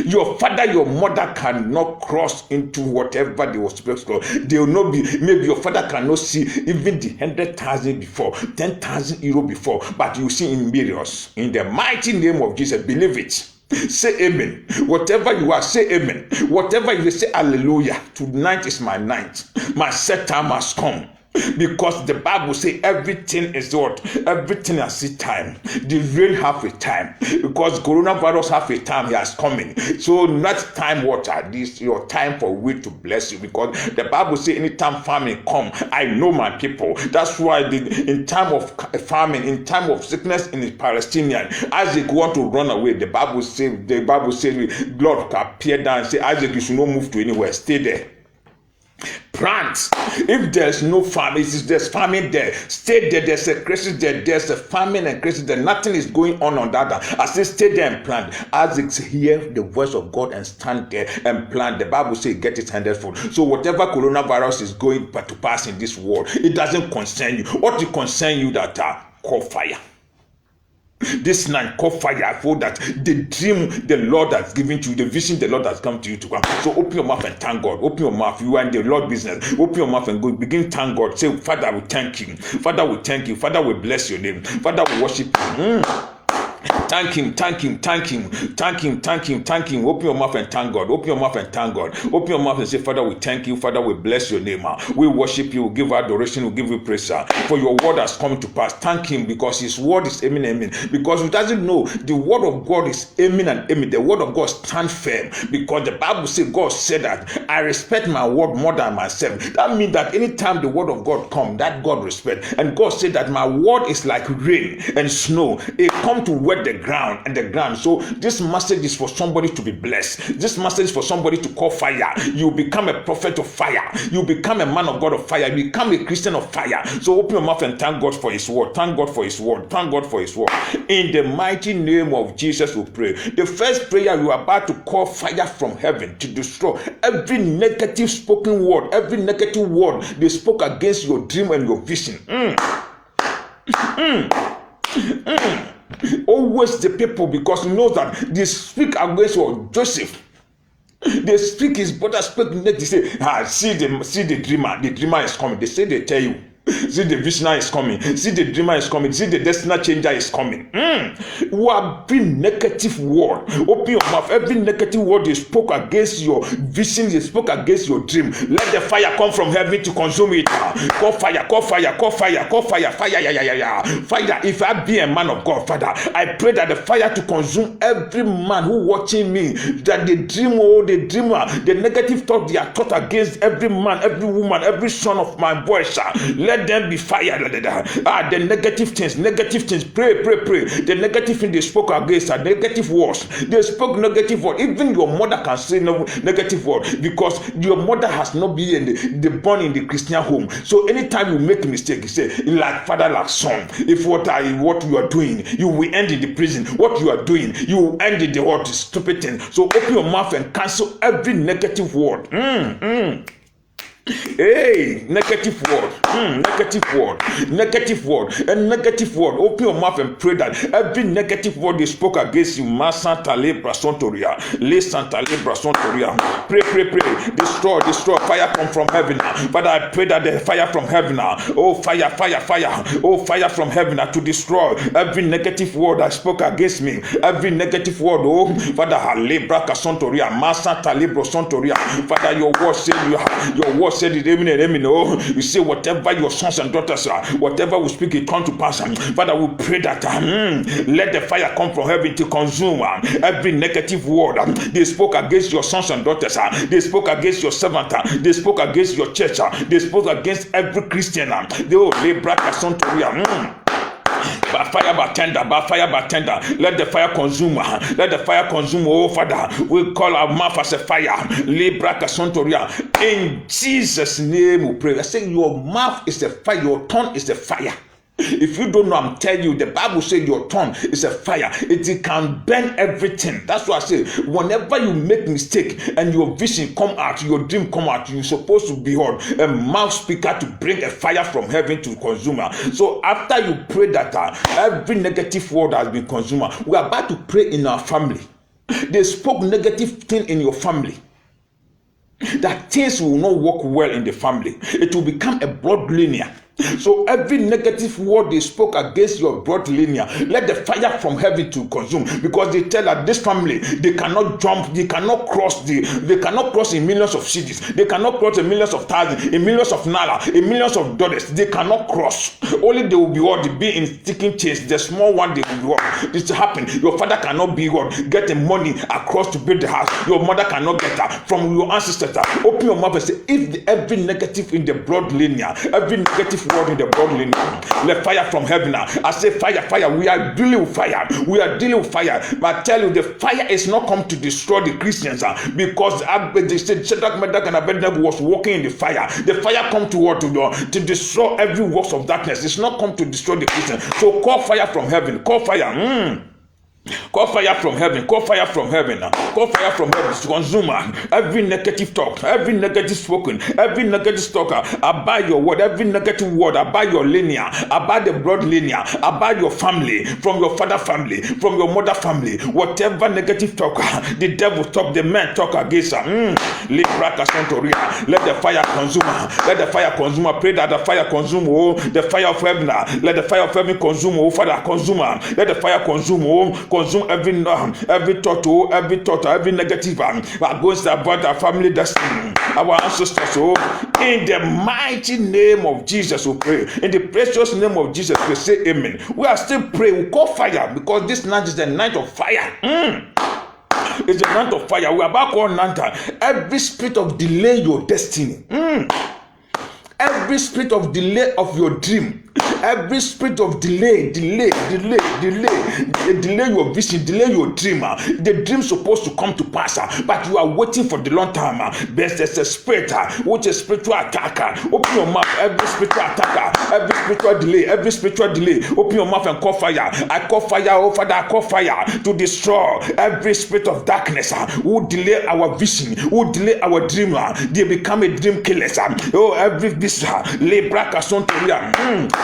[SPEAKER 1] Your father, your mother cannot cross into whatever they were supposed to. They will not be. Maybe your father cannot see even the 100,000 before, 10,000 euro before, but you see in millions. In the mighty name of Jesus, believe it. Say amen. Whatever you are, say amen. Whatever you say, hallelujah. Tonight is my night. My set time has come. Because the Bible says everything is what? Everything has its time. The rain have a time. Because coronavirus have a time, he has coming. So not time water. This is your time for we to bless you. Because the Bible says anytime famine come, I know my people. That's why in time of famine, in time of sickness in the Palestinian, Isaac want to run away. The Bible says Lord appear down and say, Isaac, you should not move to anywhere. Stay there. Plant. If there's no famine, there's famine there. Stay there. There's a crisis there. There's a famine and crisis there. Nothing is going on that. I say stay there and plant. As hear the voice of God and stand there and plant. The Bible says get it hundredfold. So whatever coronavirus is going to pass in this world, it doesn't concern you. What it concern you that call fire. This night, call fire for that the dream the Lord has given to you, the vision the Lord has come to you to come. So open your mouth and thank God. Open your mouth. You are in the Lord business. Open your mouth and go. Begin to thank God. Say, Father, we thank you. Father, we thank you. Father, we bless your name. Father, we worship you. Thank him. Open your mouth and thank God. Open your mouth and thank God. Open your mouth and say, Father, we thank you. Father, we bless your name. We worship you. We give adoration. We give you praise. For your word has come to pass. Thank him because his word is amen. Because he doesn't know the word of God is amen. The word of God stands firm. Because the Bible says, God said that I respect my word more than myself. That means that anytime the word of God comes, that God respect. And God said that my word is like rain and snow. It come to wet the ground and the ground. So this message is for somebody to be blessed. This message is for somebody to call fire. You become a prophet of fire. You become a man of God of fire. You become a Christian of fire. So open your mouth and thank God for his word. Thank God for his word. Thank God for his word. In the mighty name of Jesus we pray. The first prayer you are about to call fire from heaven to destroy every negative spoken word, every negative word they spoke against your dream and your vision. Always the people, because he knows that they speak against your Joseph. They speak his brother speak next. They say, see the dreamer. The dreamer is coming. They say they tell you. See the visionary is coming. See the dreamer is coming. See the destiny changer is coming. Every negative word, open your mouth. Every negative word you spoke against your vision, you spoke against your dream. Let the fire come from heaven to consume it. Call fire, call fire, call fire, call fire, fire. Fire. If I be a man of God, Father, I pray that the fire to consume every man who watching me, that the dreamer, the negative thought they are taught against every man, every woman, every son of my voice. Let them be fired. The negative things. Pray. The negative thing they spoke against are negative words. They spoke negative words. Even your mother can say no negative word because your mother has not been born in the Christian home. So anytime you make a mistake, you say like father, like son. If what you are doing, you will end in the prison. What you are doing, you will end in the stupid thing. So open your mouth and cancel every negative word. Hey, negative word. And negative word. Open your mouth and pray that every negative word they spoke against you, pray. Destroy. Fire come from heaven. Father, I pray that the fire from heaven. Oh, fire. Oh, fire from heaven to destroy every negative word that spoke against me. Every negative word. Oh, Father, Father, your word said it, amen. You say whatever your sons and daughters are, whatever we speak, it come to pass. Father, we pray that let the fire come from heaven to consume every negative word they spoke against your sons and daughters. They spoke against your servant. They spoke against your church. They spoke against every Christian. By fire, by tender. Let the fire consume. Oh, Father, we call our mouth as a fire. In Jesus' name we pray. I say your mouth is a fire. Your tongue is a fire. If you don't know, I'm telling you, the Bible says your tongue is a fire. It can burn everything. That's why I say, whenever you make mistake and your vision come out, your dream come out, you're supposed to be a mouth speaker to bring a fire from heaven to consumer. So after you pray that every negative word has been consumed, we are about to pray in our family. They spoke negative thing in your family, that things will not work well in the family. It will become a blood linear. So every negative word they spoke against your blood linear, let the fire from heaven to consume, because they tell that this family, they cannot jump, they cannot cross in millions of cities, they cannot cross in millions of thousands, in millions of naira, in millions of dollars. They cannot cross. Only they will be what? They be in sticking chains. The small one, they will be what? This happen. Your father cannot be what? Getting money across to build the house. Your mother cannot get that from your ancestors. Open your mouth and say, if every negative in the blood linear, every negative word in the blood linear, let fire from heaven. I say fire. We are dealing with fire. But I tell you, the fire is not come to destroy the Christians, because they said Shadrach, Meshach, and Abednego was walking in the fire. The fire come to what? To destroy every works of darkness. It's not come to destroy the Christians. So call fire from heaven. Call fire. Call fire from heaven. Call fire from heaven. Call fire from heaven to consume every negative talk, every negative spoken, every negative talker about your word, every negative word about your linear, about the blood linear, about your family, from your father family, from your mother family, whatever negative talker the devil talk, the man talk against her. Let the fire consume. Let the fire consume. Pray that the fire consume. Oh, the fire of heaven. Let the fire of heaven consume. Oh, Father, consume. Let the fire consume. Oh, consume every thought, every negative against about our family destiny, our ancestors. In the mighty name of Jesus, we pray. In the precious name of Jesus, we say amen. We are still praying. We call fire, because this night is the night of fire. It's the night of fire. We are about to call Nanta. Every spirit of delay your destiny. Every spirit of delay of your dream. Every spirit of delay your vision, delay your dream. The dream supposed to come to pass, but you are waiting for the long time. There's a spirit which is spiritual attacker. Open your mouth, every spiritual attacker, every spiritual delay. Open your mouth and call fire. I call fire, oh Father, I call fire to destroy every spirit of darkness who delay our vision, who delay our dream. They become a dream killer. Oh, every vision,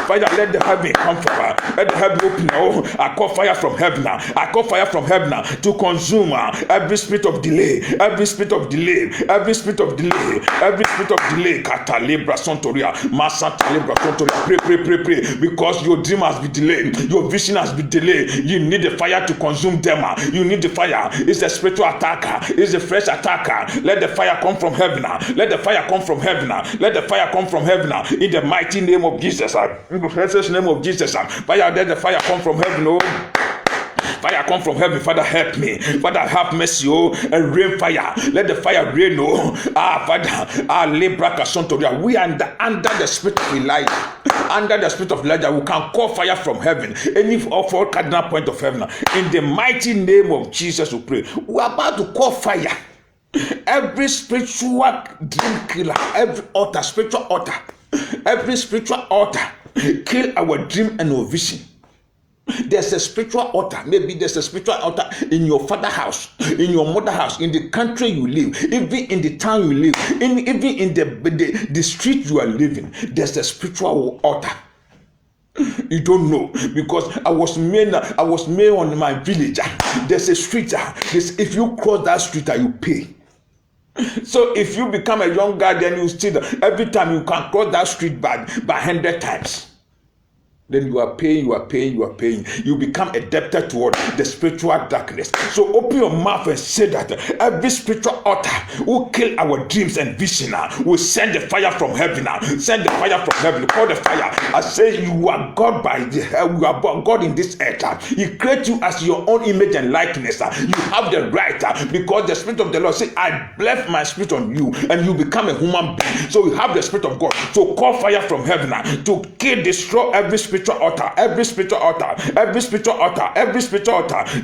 [SPEAKER 1] fire. Let the heaven come from her. Let the heaven open. Oh, I call fire from heaven. I call fire from heaven to consume every spirit of delay, every spirit of delay, every spirit of delay, every spirit of delay. Katalebra Sontoria, Masatalebra Sontoria. Pray. Because your dream has been delayed, your vision has been delayed. You need the fire to consume them. You need the fire. It's a spiritual attacker. It's a fresh attacker. Let the fire come from heaven. Let the fire come from heaven. Let the fire come from heaven. In the mighty name of Jesus. In the precious name of Jesus. Fire, let the fire come from heaven. Oh, fire come from heaven. Father, help me. Father, have mercy. Oh, and rain fire. Let the fire rain. Oh, Father, we are under the spirit of Elijah. Under the spirit of Elijah, we can call fire from heaven. Any of all cardinal point of heaven. In the mighty name of Jesus, we pray. We are about to call fire. Every spiritual dream killer, every altar, spiritual altar, every spiritual altar, kill our dream and our vision. There's a spiritual altar. Maybe there's a spiritual altar in your father's house, in your mother's house, in the country you live, even in the town you live, even in the street you are living. There's a spiritual altar. You don't know, because I was made on my village. There's a street. If you cross that street, you pay. So if you become a young guy, then you still every time you can cross that street by 100 times. Then you are paying. You become a debtor toward the spiritual darkness. So open your mouth and say that every spiritual altar who kill our dreams and vision will send the fire from heaven. Send the fire from heaven. Call the fire. I say you are God you are God in this earth. He created you as your own image and likeness. You have the right, because the spirit of the Lord says, I bless my spirit on you, and you become a human being. So you have the spirit of God. So call fire from heaven to kill, destroy every spiritual altar, every spiritual altar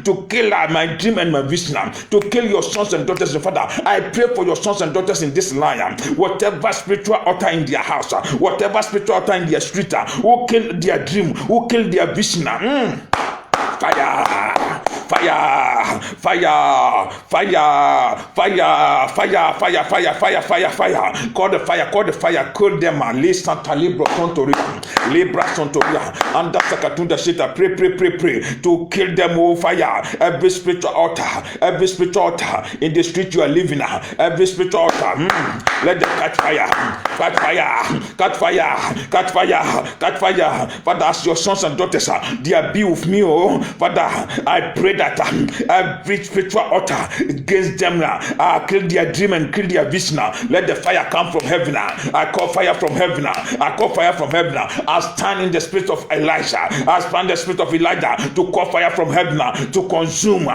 [SPEAKER 1] to kill my dream and my vision, to kill your sons and daughters. Father, I pray for your sons and daughters in this line, whatever spiritual altar in their house, whatever spiritual altar in their street, who kill their dream, who kill their vision. fire, fire, fire, fire, fire, fire, fire, fire, fire, fire, fire. Call the fire, call the fire, call them. Le Santa Libra Santoria, Libra Santoria, and that's a Katunda Shita. Pray, pray, pray, pray to kill them. Oh, fire. Every spiritual altar in the street you are living, every spiritual altar, let them catch fire, catch fire, catch fire, catch fire, catch fire. Father, as your sons and daughters, they are be with me. Oh, Father, I pray that every spiritual altar against them, kill their dream and kill their vision. Let the fire come from heaven. I call fire from heaven. I call fire from heaven. I stand in the spirit of Elijah. I stand in the spirit of Elijah to call fire from heaven to consume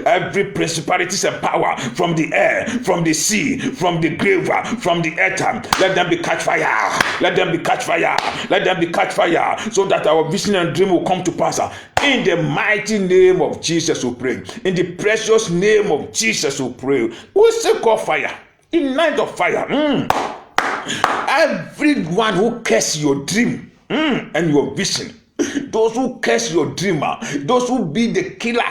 [SPEAKER 1] every principalities and power from the air, from the sea, from the grave, from the earth. Let them be catch fire. Let them be catch fire. Let them be catch fire, so that our vision and dream will come to pass. In the mighty name of Jesus we pray. In the precious name of Jesus we pray. We say call fire. In night of fire. Everyone who curses your dream and your vision, those who curse your dreamer, those who be the killer,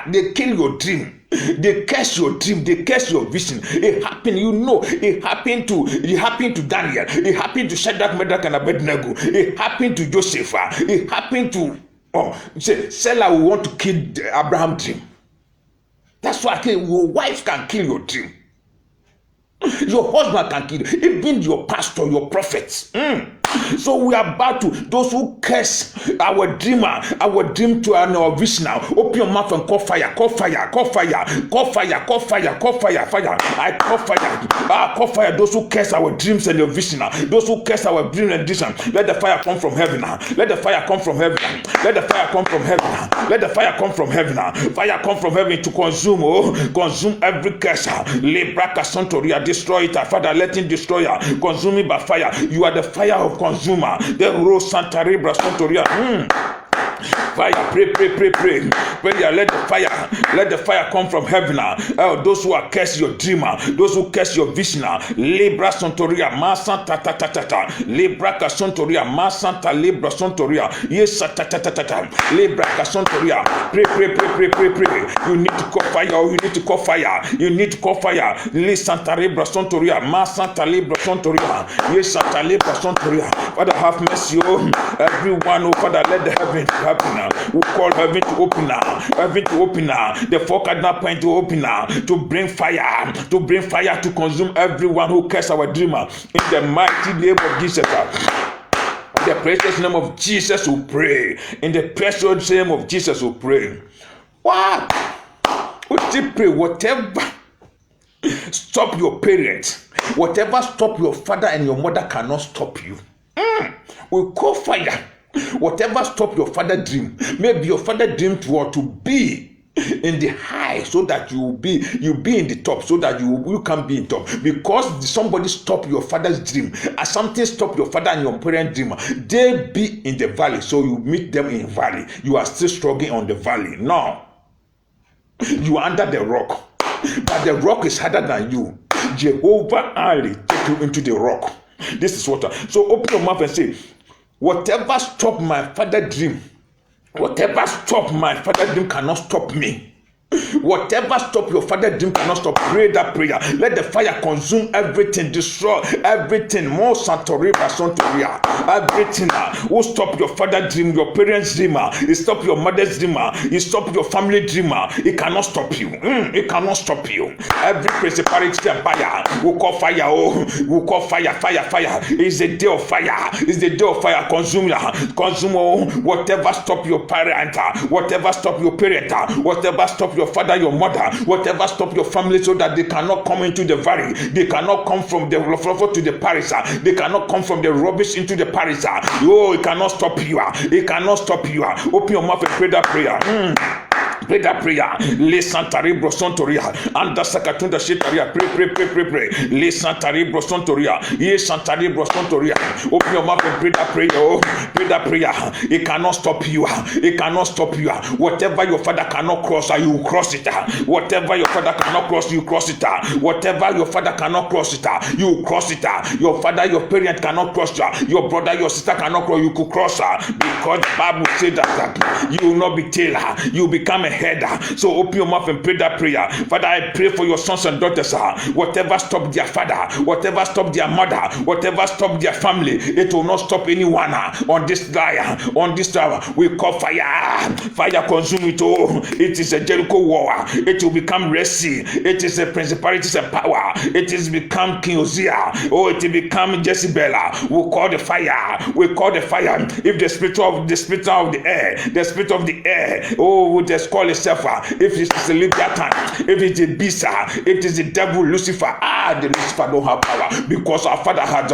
[SPEAKER 1] they kill your dream. They curse your dream, they curse your vision. It happened, it happened to Daniel, it happened to Shadrach, Meshach, and Abednego, it happened to Joseph, it happened to Sarah will want to kill Abraham's dream. That's why your wife can kill your dream. Your husband can kill you, even your pastor, your prophets. So we are about to, those who curse our dreamer, our dream to our vision now. Open your mouth and call fire, call fire, call fire, call fire, call fire, call fire, fire. I call fire. Call fire. Those who curse our dreams and your vision now. Those who curse our dream and vision. Let the fire come from heaven now. Let the fire come from heaven. Let the fire come from heaven now. Let the fire come from heaven now. Fire come from heaven to consume every curse. Lebraka Santoria, destroy it. Father, let him destroy her. Consume it by fire. You are the fire of consumer. The Rose Santa Libra Santoria. Fire, pray. Let the fire come from heaven. Those who are curse your dreamer, those who curse your vision, Libra Santoria, Masanta Tata, Libra Santoria, Masanta Libra Santoria, yes, Tata, Libra Santoria. Pray. You need to call fire, you need to call fire. Santa Libra Santoria, Masanta Libra Santoria, yes, Santa Libra Santoria. Father, have mercy, everyone, Father, let the heaven happen now. We call heaven to open now. Heaven to open now. The four cardinal point to open now. To bring fire to consume everyone who curse our dreamer. In the mighty name of Jesus. In the precious name of Jesus we pray. In the precious name of Jesus we pray. What? We still pray. Whatever stop your parents, whatever stop your father and your mother cannot stop you. We call fire. Whatever stop your father dream, maybe your father dream to be in the high, so that you be in the top, so that you can be in top, because somebody stop your father's dream, and something stop your father and your parents' dream. They be in the valley, so you meet them in valley. You are still struggling on the valley. No, you are under the rock, but the rock is harder than you. Jehovah Ali take you into the rock. This is what. So open your mouth and say, whatever stop my father dream, whatever stop my father dream cannot stop me. Whatever stop your father dream cannot stop. Pray that prayer. Let the fire consume everything, destroy everything. More Santoriba Santoria. Everything will stop your father dream, your parents' dream. It stop your mother's dream. It stop your family dream. It cannot stop you. It cannot stop you. Every principality and fire will call fire. Oh, will call fire. It's the day of fire. It's the day of fire. Consume. Whatever stop your parent, whatever stop your parent, whatever stop your father, your mother, whatever stop your family, so that they cannot come into the valley, they cannot come from the floor to the parish, they cannot come from the rubbish into the parish. Oh, it cannot stop you. It cannot stop you. Open your mouth and pray that prayer. Pray that prayer. Listen, Taribro Sontoria. And the Sakatunda Shitaria. Pray. Listen, Taribro Sontoria. Yes, Taribro Sontoria. Open your mouth and pray that prayer. Oh, pray that prayer. It cannot stop you. It cannot stop you. Whatever your father cannot cross, you will cross it. Whatever your father cannot cross, you cross it. Whatever your father cannot cross it, you will cross it. Your father, your parent cannot cross you. Your brother, your sister cannot cross. You could cross her because the Bible says that you will not be tail. You become a header. So open your mouth and pray that prayer. Father, I pray for your sons and daughters. Whatever stopped their father, whatever stopped their mother, whatever stopped their family, it will not stop anyone on this lie, on this tower. We call fire. Fire consume it all. It is a Jericho war. It will become Red Sea. It is a principalities and power. It is become King Uzziah. Oh, it will become Jezebel. We call the fire. We call the fire. If the spirit of the air, oh, we just call itself. If it is a Leviathan, if it is a beast, if it is the devil Lucifer, the Lucifer don't have power because our Father has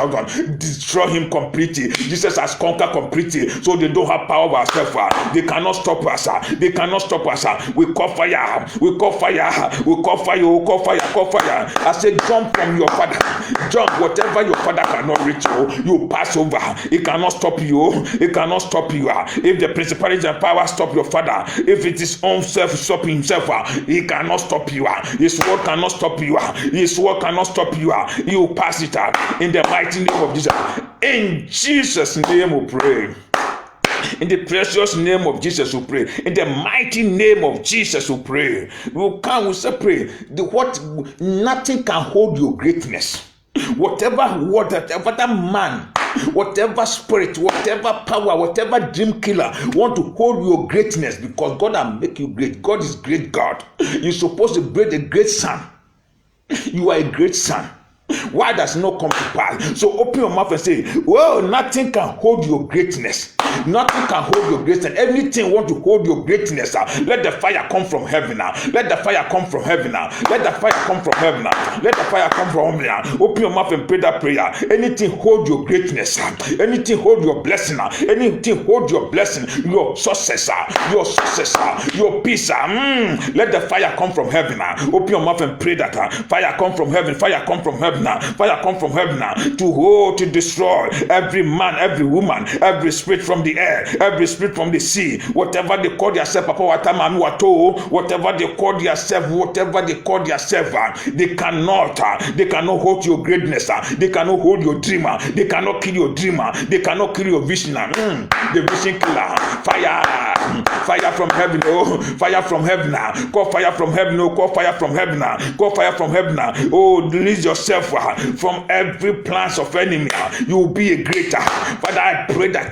[SPEAKER 1] destroyed him completely. Jesus has conquered completely, so they don't have power over ourselves. They cannot stop us. They cannot stop us. We call fire. We call fire. We call fire. We call fire. Call fire. I say, jump from your father. Jump. Whatever your father cannot reach you pass over. It cannot stop you. It cannot stop you. If the principalities and power stop your father, if it is own self stopping himself, he cannot stop you. His word cannot stop you. His word cannot stop you. You pass it in the mighty name of Jesus. In Jesus' name we pray. In the precious name of Jesus we pray. In the mighty name of Jesus we pray. We say pray. Nothing can hold your greatness. Whatever man, whatever spirit, whatever power, whatever dream killer want to hold your greatness, because God will make you great. God is great God. You're supposed to be a great son. You are a great son. Why does it not come to pass? So open your mouth and say, well, nothing can hold your greatness. Nothing can hold your greatness. Anything want to hold your greatness, let the fire come from heaven now. Let the fire come from heaven now. Let the fire come from heaven now. Let the fire come from heaven now. Open your mouth and pray that prayer. Anything hold your greatness, anything hold your blessing, anything hold your blessing, your success, your peace. Let the fire come from heaven now. Open your mouth and pray that fire come from heaven. Fire come from heaven now. Fire come from heaven now to destroy every man, every woman, every spirit from the air, every spirit from the sea, whatever they call themselves, whatever they call themselves, they cannot hold your greatness. They cannot hold your dreamer. They cannot kill your dreamer. They cannot kill your vision. The vision killer. Fire from heaven. Oh, fire from heaven. Call fire from heaven. Oh, call fire from heaven. Call fire from heaven. Oh, release yourself from every plans of enemy. You will be a greater. Father, I pray that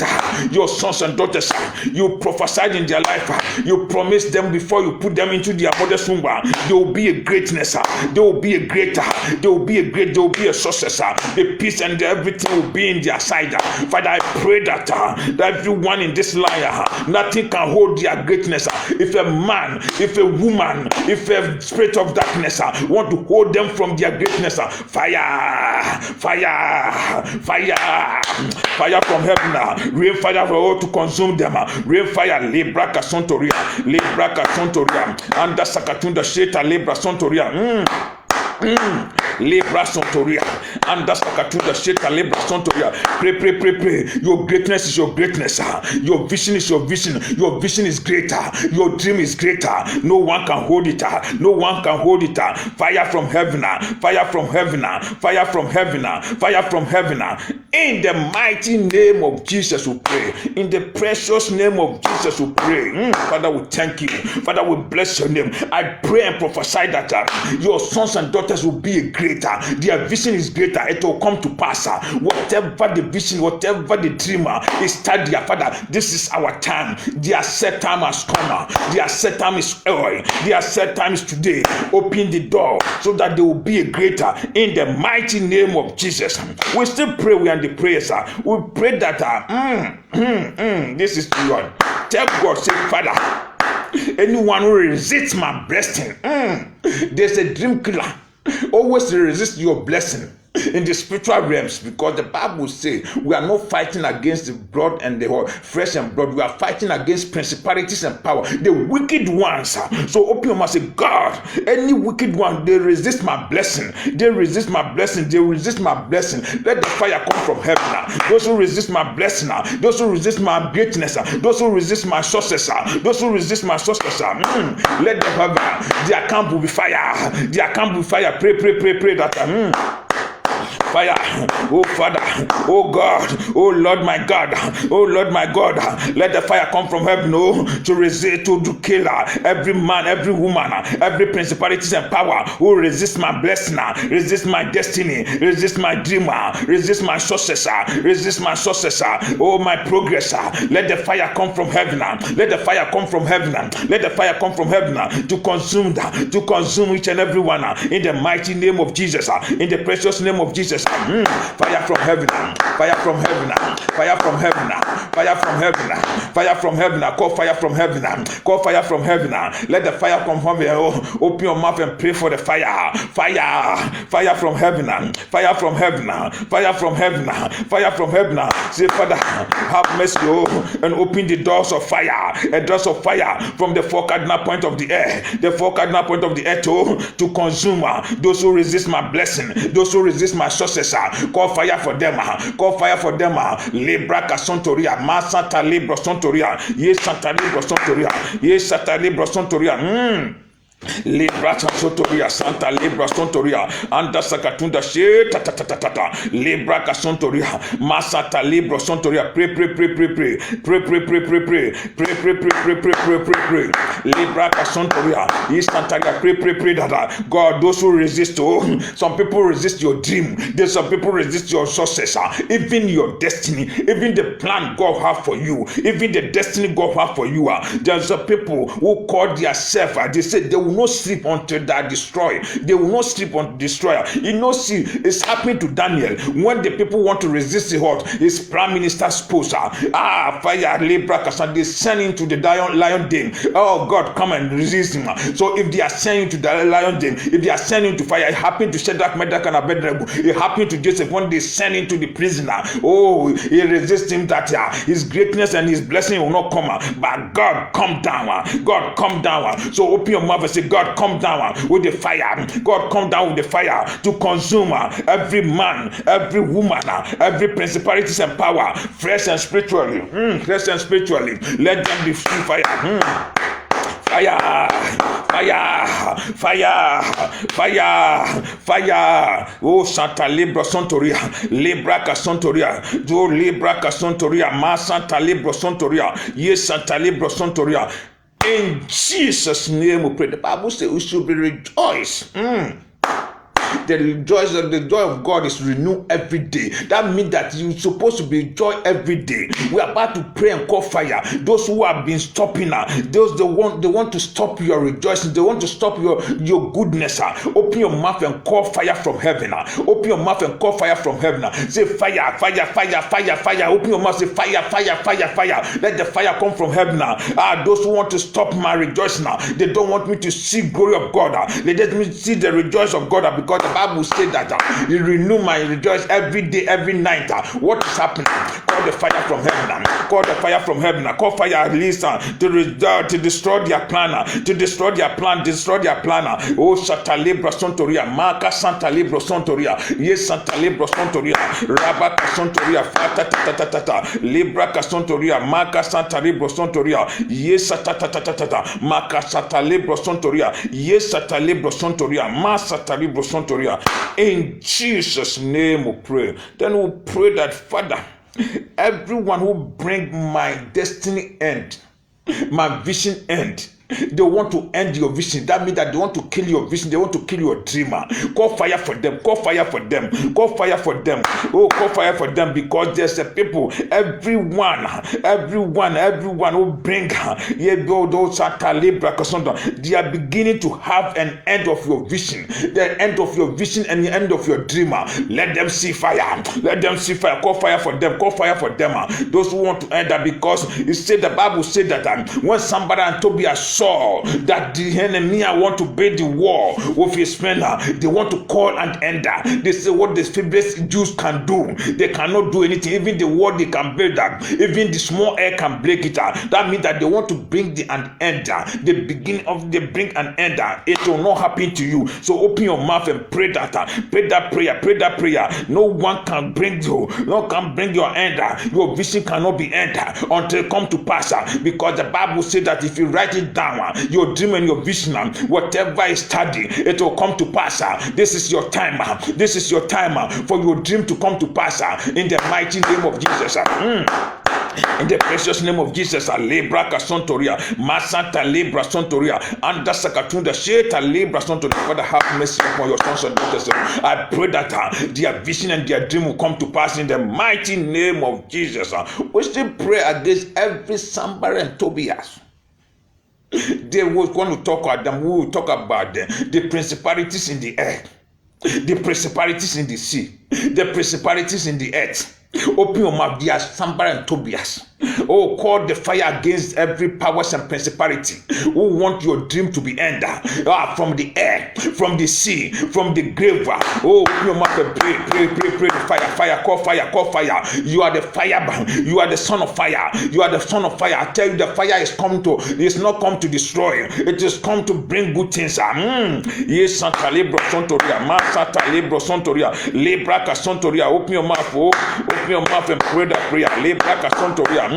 [SPEAKER 1] your sons and daughters, you prophesied in their life, you promised them before you put them into their mother's womb, they will be a greatness, they will be a greater, they will be a success, the peace and everything will be in their side. Father, I pray that everyone in this line, nothing can hold their greatness. If a man, if a woman, if a spirit of darkness want to hold them from their greatness, fire from heaven, rain fire to consume them, rain fire, Lebraka Sontoria, and the Sakatunda Sheta Lebra Sontoria. Lebra Sontoria and that's Sakatunda Sheta Lebra Sontoria. Pray. Your greatness is your greatness. Your vision is your vision. Your vision is greater. Your dream is greater. No one can hold it. No one can hold it. Fire from heaven. Fire from heaven. Fire from heaven. Fire from heaven. In the mighty name of Jesus we pray. In the precious name of Jesus we pray. Father, we thank you. Father, we bless your name. I pray and prophesy that your sons and daughters will be a greater. Their vision is greater. It will come to pass. Whatever the vision, whatever the dreamer is start their Father, this is our time. Their set time has come. Their set time is early. Their set time is today. Open the door so that they will be a greater in the mighty name of Jesus. We still pray. We are in the prayers. We pray that this is the one. Tell God, say, Father, anyone who resists my blessing, there's a dream killer. Always resist your blessing. in the spiritual realms, because the Bible says we are not fighting against the blood and the flesh and blood. We are fighting against principalities and power, the wicked ones. So open your mouth, say, God, any wicked one, they resist my blessing. They resist my blessing. They resist my blessing. Let the fire come from heaven. Those who resist my blessing, those who resist my greatness, those who resist my success, those who resist my success, let them have their camp will be fire. Their camp will be fire. Pray that fire, oh Father, oh God, oh Lord my God, oh Lord my God, let the fire come from heaven, to resist, to kill every man, every woman, every principalities and power who resist my blessing, resist my destiny, resist my dream, resist my successor, resist my successor, oh my progress. Let the fire come from heaven, let the fire come from heaven, let the fire come from heaven to consume each and every one in the mighty name of Jesus, in the precious name of Jesus. Fire from heaven, fire from heaven, fire from heaven, fire from heaven, fire from heaven, call fire from heaven, call fire from heaven. Let the fire come from here. Open your mouth and pray for the fire, fire from heaven, fire from heaven, fire from heaven, fire from heaven. Say, Father, have mercy, and open the doors of fire, a doors of fire from the four cardinal point of the air, the four cardinal point of the air to consume those who resist my blessing, those who resist my success. Call fire for them, call fire for them. Libra Casontoria, Masanta Libra Sontoria, yes, Santa Libra Sontoria, yes, Santa Libra Sontoria. Libra Sontoria, Santa Libra Sontoria, Anda Sakatunda She Tata Libra Casontoria, Masata Libra Sontoria, pray, Libra Casontoria, East Santaga, pray that God, those who resist, some people resist your dream, there's some people resist your success, even your destiny, even the plan God have for you, even the destiny God have for you. There's some people who call themselves, they say they will not sleep until they are destroyed. They will not sleep on destroyer. See, it's happening to Daniel when the people want to resist his prime minister's post. Fire Libra Casan, they send him to the lion den. Oh God, come and resist him. So if they are sending to the lion den, if they are sending to fire, it happened to Shadrach, Meshach, and Abednego. It happened to Joseph when they send him to the prisoner. He resists him that his greatness and his blessing will not come. But God, come down. God, come down. So open your mouth and say, God, come down with the fire. God, come down with the fire to consume every man, every woman, every principalities and power, flesh and spiritually. Let them be free. Fire. Oh, Santa Libra Sontoria, Libra Casontoria, Do Libra Casontoria, Ma Santa Libra Sontoria, yes, Santa Libra Sontoria. In Jesus' name we pray. The Bible says we should be rejoiced. The joy of God is renewed every day. That means that you're supposed to be joy every day. We are about to pray and call fire. Those who have been stopping, those they want to stop your rejoicing. They want to stop your goodness. Open your mouth and call fire from heaven. Open your mouth and call fire from heaven. Say fire. Open your mouth. Say fire. Let the fire come from heaven. Those who want to stop my rejoicing, they don't want me to see glory of God. They just want me to see the rejoice of God, because the Bible says that you renew my rejoice every day, every night. What is happening? Call the fire from heaven. Call the fire from heaven. Call fire, listen, to destroy their plan. To destroy their plan. Oh, Santa Libra Sontoria, Marca Santa Libra Sontoria, yes, Santa Libra Sontoria, Rabaka Sontoria, Fata Libra Casontoria, Marca Santa Libra Sontoria, yes, Santa Marca Santa Libra Sontoria, yes, Santa Libra Sontoria, Santa Libra Sontoria. In Jesus' name we pray. Then we pray that, Father, everyone who bring my destiny end, my vision end, they want to end your vision. That means that they want to kill your vision. They want to kill your dreamer. Call fire for them. Call fire for them. Call fire for them. Oh, call fire for them, because there's a people. Everyone who bring they are beginning to have an end of your vision. The end of your vision and the end of your dreamer. Let them see fire. Let them see fire. Call fire for them. Call fire for them. Those who want to end that, because it said, the Bible said that when somebody and Tobias saw that the enemy want to build the wall with his men, they want to call and enter. They say what the feeblest Jews can do, they cannot do anything. Even the wall they can build that, even the small air can break it. That means that they want to bring the and enter. The beginning of the bring and enter. It will not happen to you. So open your mouth and pray that. Pray that prayer. Pray that prayer. No one can bring you. No one can bring your enter. Your vision cannot be entered until it come to pass. Because the Bible says that if you write it down, your dream and your vision, whatever is studied, it will come to pass. This is your time. This is your time for your dream to come to pass. In the mighty name of Jesus. In the precious name of Jesus, Lebra Kasontoria, Masanta Lebra Sontoria, and the Sakatunda Sheta Lebra Sontoria. Father, have mercy upon your sons and daughters. I pray that their vision and their dream will come to pass in the mighty name of Jesus. We still pray against every Sambar and Tobias. They will want to talk about them. We will talk about them. The principalities in the air, the principalities in the sea, the principalities in the earth. Open your mouth, dear Sambar and Tobias. Oh, call the fire against every powers and principality who want your dream to be ended. From the air, from the sea, from the grave. Oh, open your mouth and pray. Fire, call fire. You are the fire. You are the son of fire. You are the son of fire. I tell you, the fire is come to. It's not come to destroy. It is come to bring good things. Yes, Santa Libra Sontoria, Masata Libra Sontoria, Libra Sontoria. Open your mouth. Open your mouth and pray that prayer. Libra Sontoria.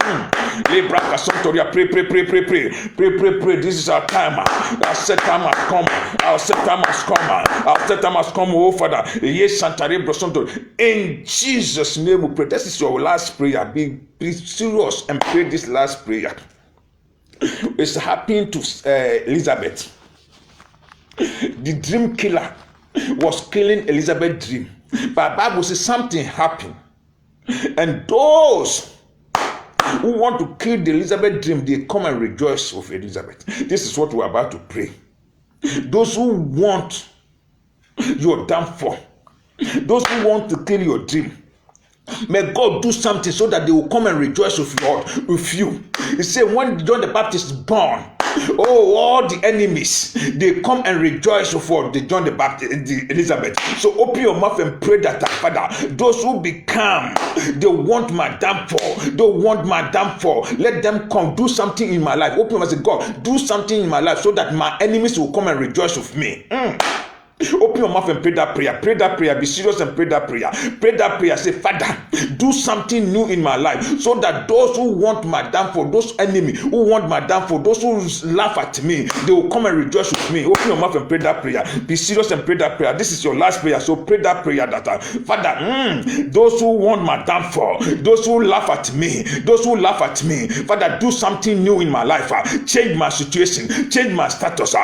[SPEAKER 1] Libra Sontoria. Pray. This is our time. Our set time has come. Our set time has come. Oh Father. Yes, Santa Libra Sontoria. In Jesus' name we pray. This is your last prayer. Be serious and pray this last prayer. It's happening to Elizabeth. The dream killer was killing Elizabeth's dream. But Bible says something happened. And those who want to kill the Elizabeth dream, they come and rejoice with Elizabeth. This is what we're about to pray. Those who want your downfall, those who want to kill your dream, may God do something so that they will come and rejoice with you. He said when John the Baptist is born, all the enemies, they come and rejoice for the John the Baptist, the Elizabeth. So open your mouth and pray that, Father, those who become, they want my downfall, let them come, do something in my life. Open your mouth and say, God, do something in my life so that my enemies will come and rejoice with me. Open your mouth and pray that prayer. Be serious and pray that prayer. Say, Father, do something new in my life so that those who want my downfall, those enemies who want my downfall, those who laugh at me, they will come and rejoice with me. Open your mouth and pray that prayer. Be serious and pray that prayer. This is your last prayer, so pray that prayer. That Father, those who want my downfall, those who laugh at me, Father, do something new in my life. Change my situation, change my status,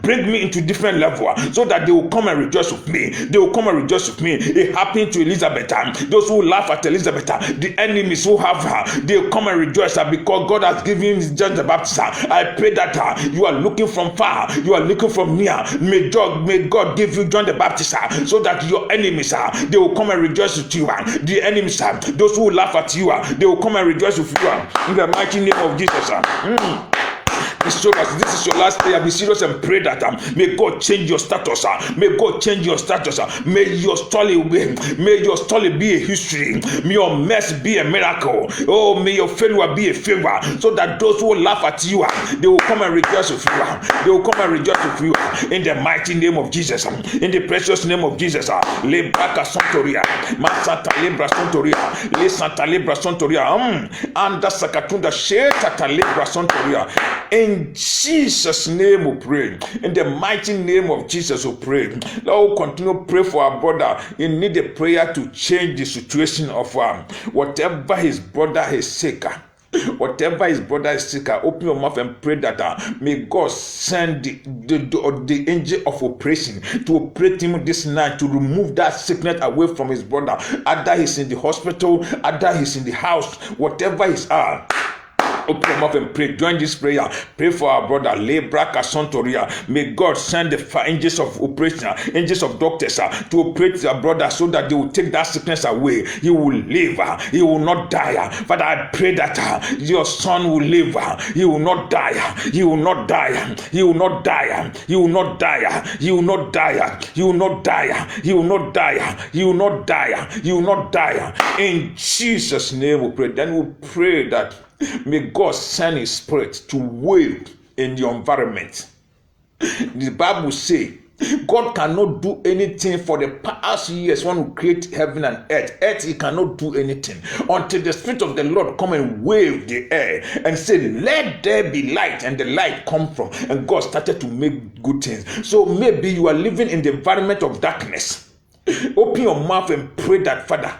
[SPEAKER 1] bring me into different level, so that they will come and rejoice with me. It happened to Elizabeth. Those who laugh at Elizabeth, the enemies who have her, they will come and rejoice because God has given John the Baptist. I pray that you are looking from far, you are looking from near. May God give you John the Baptist, so that your enemies, they will come and rejoice with you. The enemies, those who laugh at you, they will come and rejoice with you. In the mighty name of Jesus. Be serious. This is your last prayer. Be serious and pray that may God change your status. May God change your status. May your story be a history. May your mess be a miracle. Oh, may your failure be a favor, so that those who laugh at you, they will come and rejoice with you. In the mighty name of Jesus. In the precious name of Jesus. Lebaka Sontoria, Masanta Lebra Sontoria, Le Santa Lebra Sontoria, and the Sakatunda Sheta Lebra Sontoria. In Jesus' name we pray. In the mighty name of Jesus we pray. Let us continue to pray for our brother. He need a prayer to change the situation of whatever his brother is sick. Whatever his brother is sick, open your mouth and pray that may God send the angel of operation to operate him this night, to remove that sickness away from his brother. Either he's in the hospital, either he's in the house, whatever he's Open your mouth and pray. Join this prayer. Pray for our brother Lebra Kasontoria. May God send the angels of operation, angels of doctors to operate our brother so that they will take that sickness away. He will live. He will not die. Father, I pray that your son will live. He will not die. He will not die. He will not die. He will not die. He will not die. He will not die. He will not die. He will not die. He will not die. In Jesus' name we pray. Then we pray that may God send his spirit to wave in your environment. The Bible says God cannot do anything for the past years when we create heaven and earth. Earth, he cannot do anything until the Spirit of the Lord come and wave the air and say, let there be light, and the light come from. And God started to make good things. So maybe you are living in the environment of darkness. Open your mouth and pray that, Father,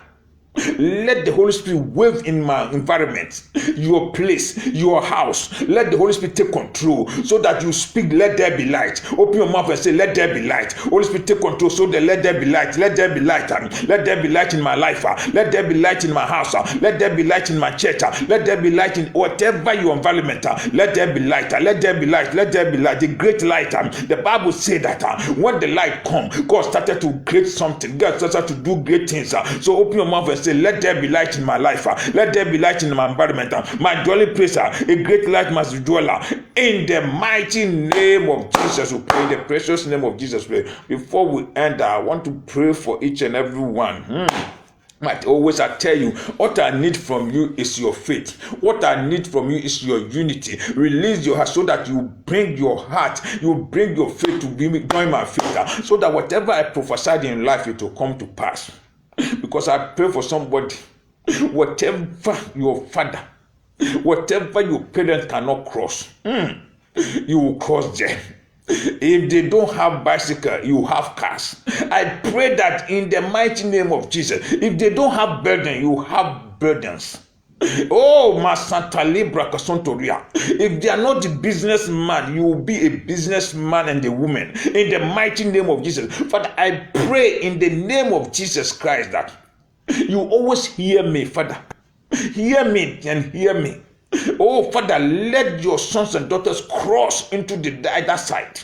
[SPEAKER 1] let the Holy Spirit wave in my environment, your place, your house. Let the Holy Spirit take control so that you speak, let there be light. Open your mouth and say, let there be light. Holy Spirit, take control so that let there be light. Let there be light. Let there be light in my life. Let there be light in my house. Let there be light in my church. Let there be light in whatever your environment. Let there be light. Let there be light. Let there be light. The great light. The Bible says that when the light comes, God started to create something. God started to do great things. So open your mouth and say, let there be light in my life. Let there be light in my environment. My dwelling place, a great light must dwell. In the mighty name of Jesus, we pray. In the precious name of Jesus, we pray. Before we end, I want to pray for each and every one. But always I tell you, what I need from you is your faith. What I need from you is your unity. Release your heart so that you bring your heart, you bring your faith to join my faith, so that whatever I prophesied in life, it will come to pass. Because I pray for somebody, whatever your father, whatever your parents cannot cross, you will cross them. If they don't have bicycle, you have cars. I pray that in the mighty name of Jesus, if they don't have burden, you have burdens. Oh, Masanta Libra Kasontoria. If they are not a businessman, you will be a businessman and a woman. In the mighty name of Jesus. Father, I pray in the name of Jesus Christ that you always hear me, Father. Hear me and hear me. Oh, Father, let your sons and daughters cross into the other side.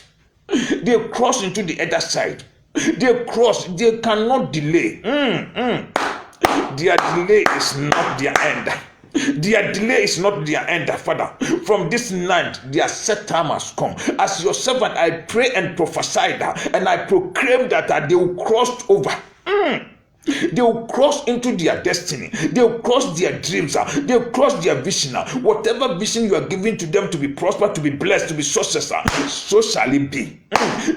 [SPEAKER 1] They cross into the other side. They cross. They cannot delay. Their delay is not their end. Their delay is not their end, Father. From this night, their set time has come. As your servant, I pray and prophesy that, and I proclaim that they will cross over. They will cross into their destiny. They will cross their dreams. They will cross their vision. Whatever vision you are giving to them to be prospered, to be blessed, to be success, so shall it be.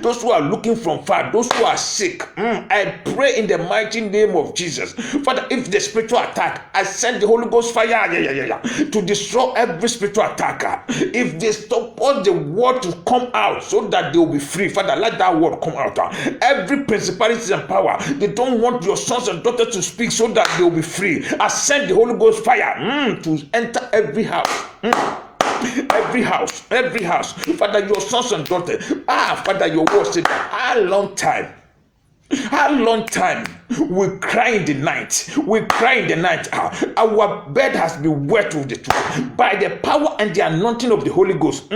[SPEAKER 1] Those who are looking from far, those who are sick, I pray in the mighty name of Jesus. Father, if the spiritual attack, I send the Holy Ghost fire to destroy every spiritual attacker. If they stop all the word to come out so that they will be free, Father, let that word come out. Every principality and power, they don't want your sons and daughters to speak so that they will be free. I send the Holy Ghost fire to enter every house. Every house, Father, your sons and daughters. Father, your word said, how long time we cry in the night. Our bed has been wet with the truth. By the power and the anointing of the Holy Ghost,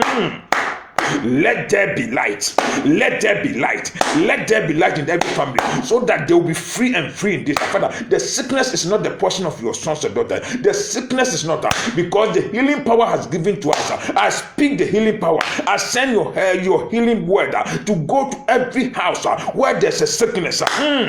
[SPEAKER 1] let there be light. Let there be light. Let there be light in every family, so that they will be free and free in this. Father, the sickness is not the portion of your sons and daughters. The sickness is not because the healing power has given to us. I speak the healing power. I send your healing word to go to every house where there's a sickness. Father,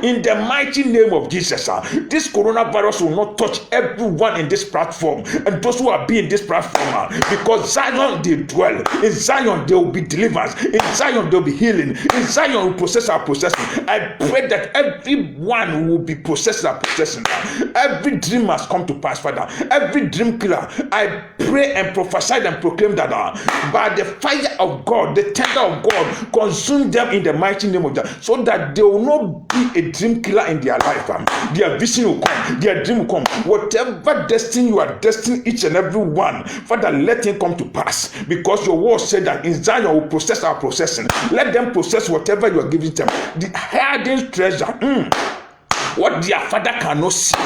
[SPEAKER 1] in the mighty name of Jesus, this coronavirus will not touch everyone in this platform and those who are being this platform, because Zion they dwell. In Zion there will be deliverance. In Zion there will be healing. In Zion will possess our possession. I pray that everyone will be possessed our possession. Every dream must come to pass, Father. Every dream killer, I pray and prophesy and proclaim that by the fire of God, the tender of God, consume them in the mighty name of God, so that there will not be a dream killer in their life. Their vision will come. Their dream will come. Whatever destiny you are destined each and every one, Father, let it come to pass. Because your word said that in Zion will process our possession. Let them possess whatever you are giving them. The hidden treasure, what their father cannot see,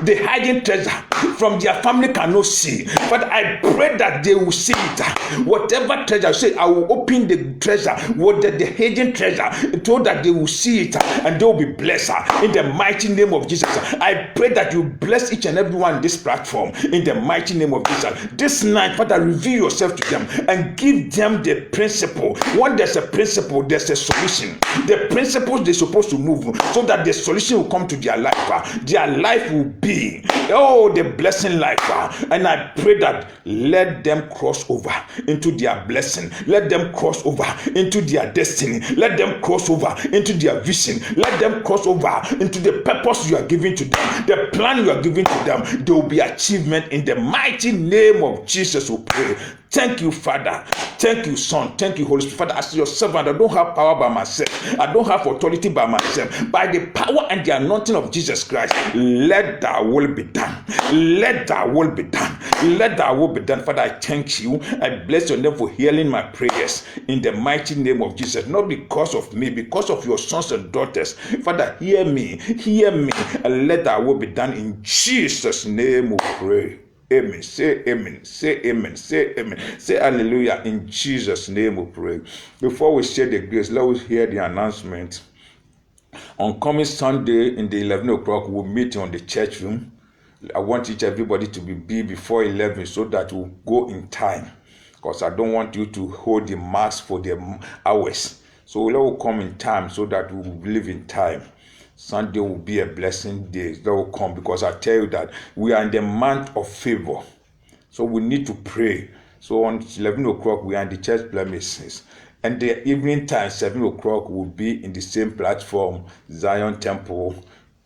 [SPEAKER 1] the hiding treasure from their family cannot see. But I pray that they will see it. Whatever treasure, say, I will open the treasure, what the hidden treasure, so that they will see it and they will be blessed in the mighty name of Jesus. I pray that you bless each and every one on this platform in the mighty name of Jesus. This night, Father, reveal yourself to them and give them the principle. When there's a principle, there's a solution. The principles they're supposed to move so that the solution will come to their life. Their life will be, the blessing life. And I pray that let them cross over into their blessing. Let them cross over into their destiny. Let them cross over into their vision. Let them cross over into the purpose you are giving to them, the plan you are giving to them. There will be achievement in the mighty name of Jesus. We pray. Thank you, Father. Thank you, Son. Thank you, Holy Spirit. Father, as your servant, I don't have power by myself. I don't have authority by myself. By the power and the anointing of Jesus Christ, let thy will be done. Let thy will be done. Let thy will be done. Father, I thank you. I bless your name for hearing my prayers in the mighty name of Jesus. Not because of me, because of your sons and daughters. Father, hear me, and let thy will be done. In Jesus' name we pray. Amen. Say amen. Say amen. Say amen. Say hallelujah. In Jesus' name we pray. Before we share the grace, let us hear the announcement. On coming Sunday in the 11 o'clock, we'll meet on the church room. I want everybody to be before 11 so that we'll go in time. Because I don't want you to hold the mass for the hours. So let us come in time so that we will live in time. Sunday will be a blessing day. That will come because I tell you that we are in the month of favor. So we need to pray. So on 11 o'clock, we are in the church premises. And the evening time, 7 o'clock, will be in the same platform, Zion Temple.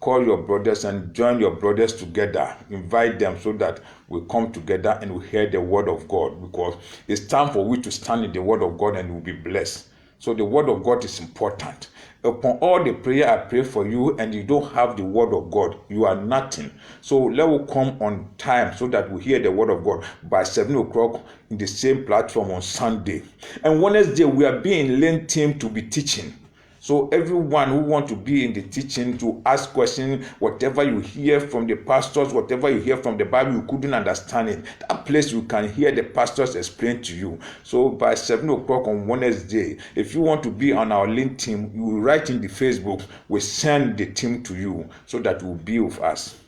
[SPEAKER 1] Call your brothers and join your brothers together. Invite them so that we come together and we hear the word of God. Because it's time for we to stand in the word of God and we'll be blessed. So the word of God is important. Upon all the prayer I pray for you and you don't have the word of God, you are nothing. So let us come on time so that we hear the word of God by 7 o'clock in the same platform on Sunday. And Wednesday, we are being lent team to be teaching. So everyone who wants to be in the teaching, to ask questions, whatever you hear from the pastors, whatever you hear from the Bible, you couldn't understand it. That place you can hear the pastors explain to you. So by 7 o'clock on Wednesday, if you want to be on our link team, you will write in the Facebook, we send the team to you so that you will be with us.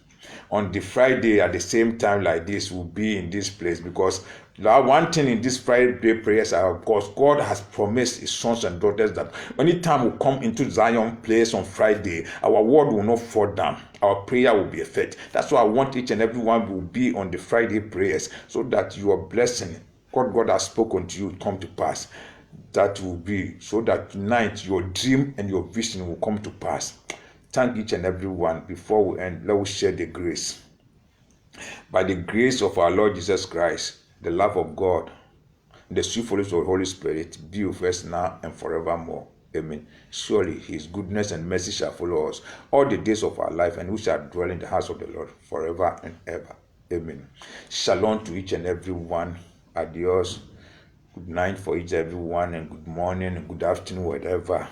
[SPEAKER 1] On the Friday at the same time like this, we'll be in this place because one thing in this Friday prayers are, of course, God has promised his sons and daughters that anytime we come into Zion place on Friday, our word will not fall down. Our prayer will be effective. That's why I want each and every one will be on the Friday prayers so that your blessing, God has spoken to you, come to pass. That will be so that tonight your dream and your vision will come to pass. Thank each and every one. Before we end, let us share the grace. By the grace of our Lord Jesus Christ, the love of God, the sweet fellowship of the Holy Spirit be with us now and forevermore. Amen. Surely his goodness and mercy shall follow us all the days of our life, and we shall dwell in the house of the Lord forever and ever. Amen. Shalom to each and every one. Adios. Good night for each and every one, and good morning and good afternoon, whatever.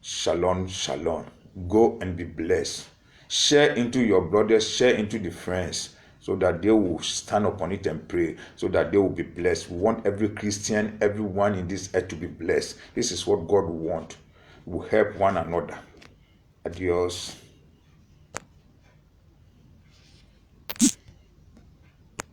[SPEAKER 1] Shalom, shalom. Go and be blessed. Share into your brothers, share into the friends, so that they will stand upon it and pray, so that they will be blessed. We want every Christian, everyone in this earth to be blessed. This is what God wants. We will help one another. Adios.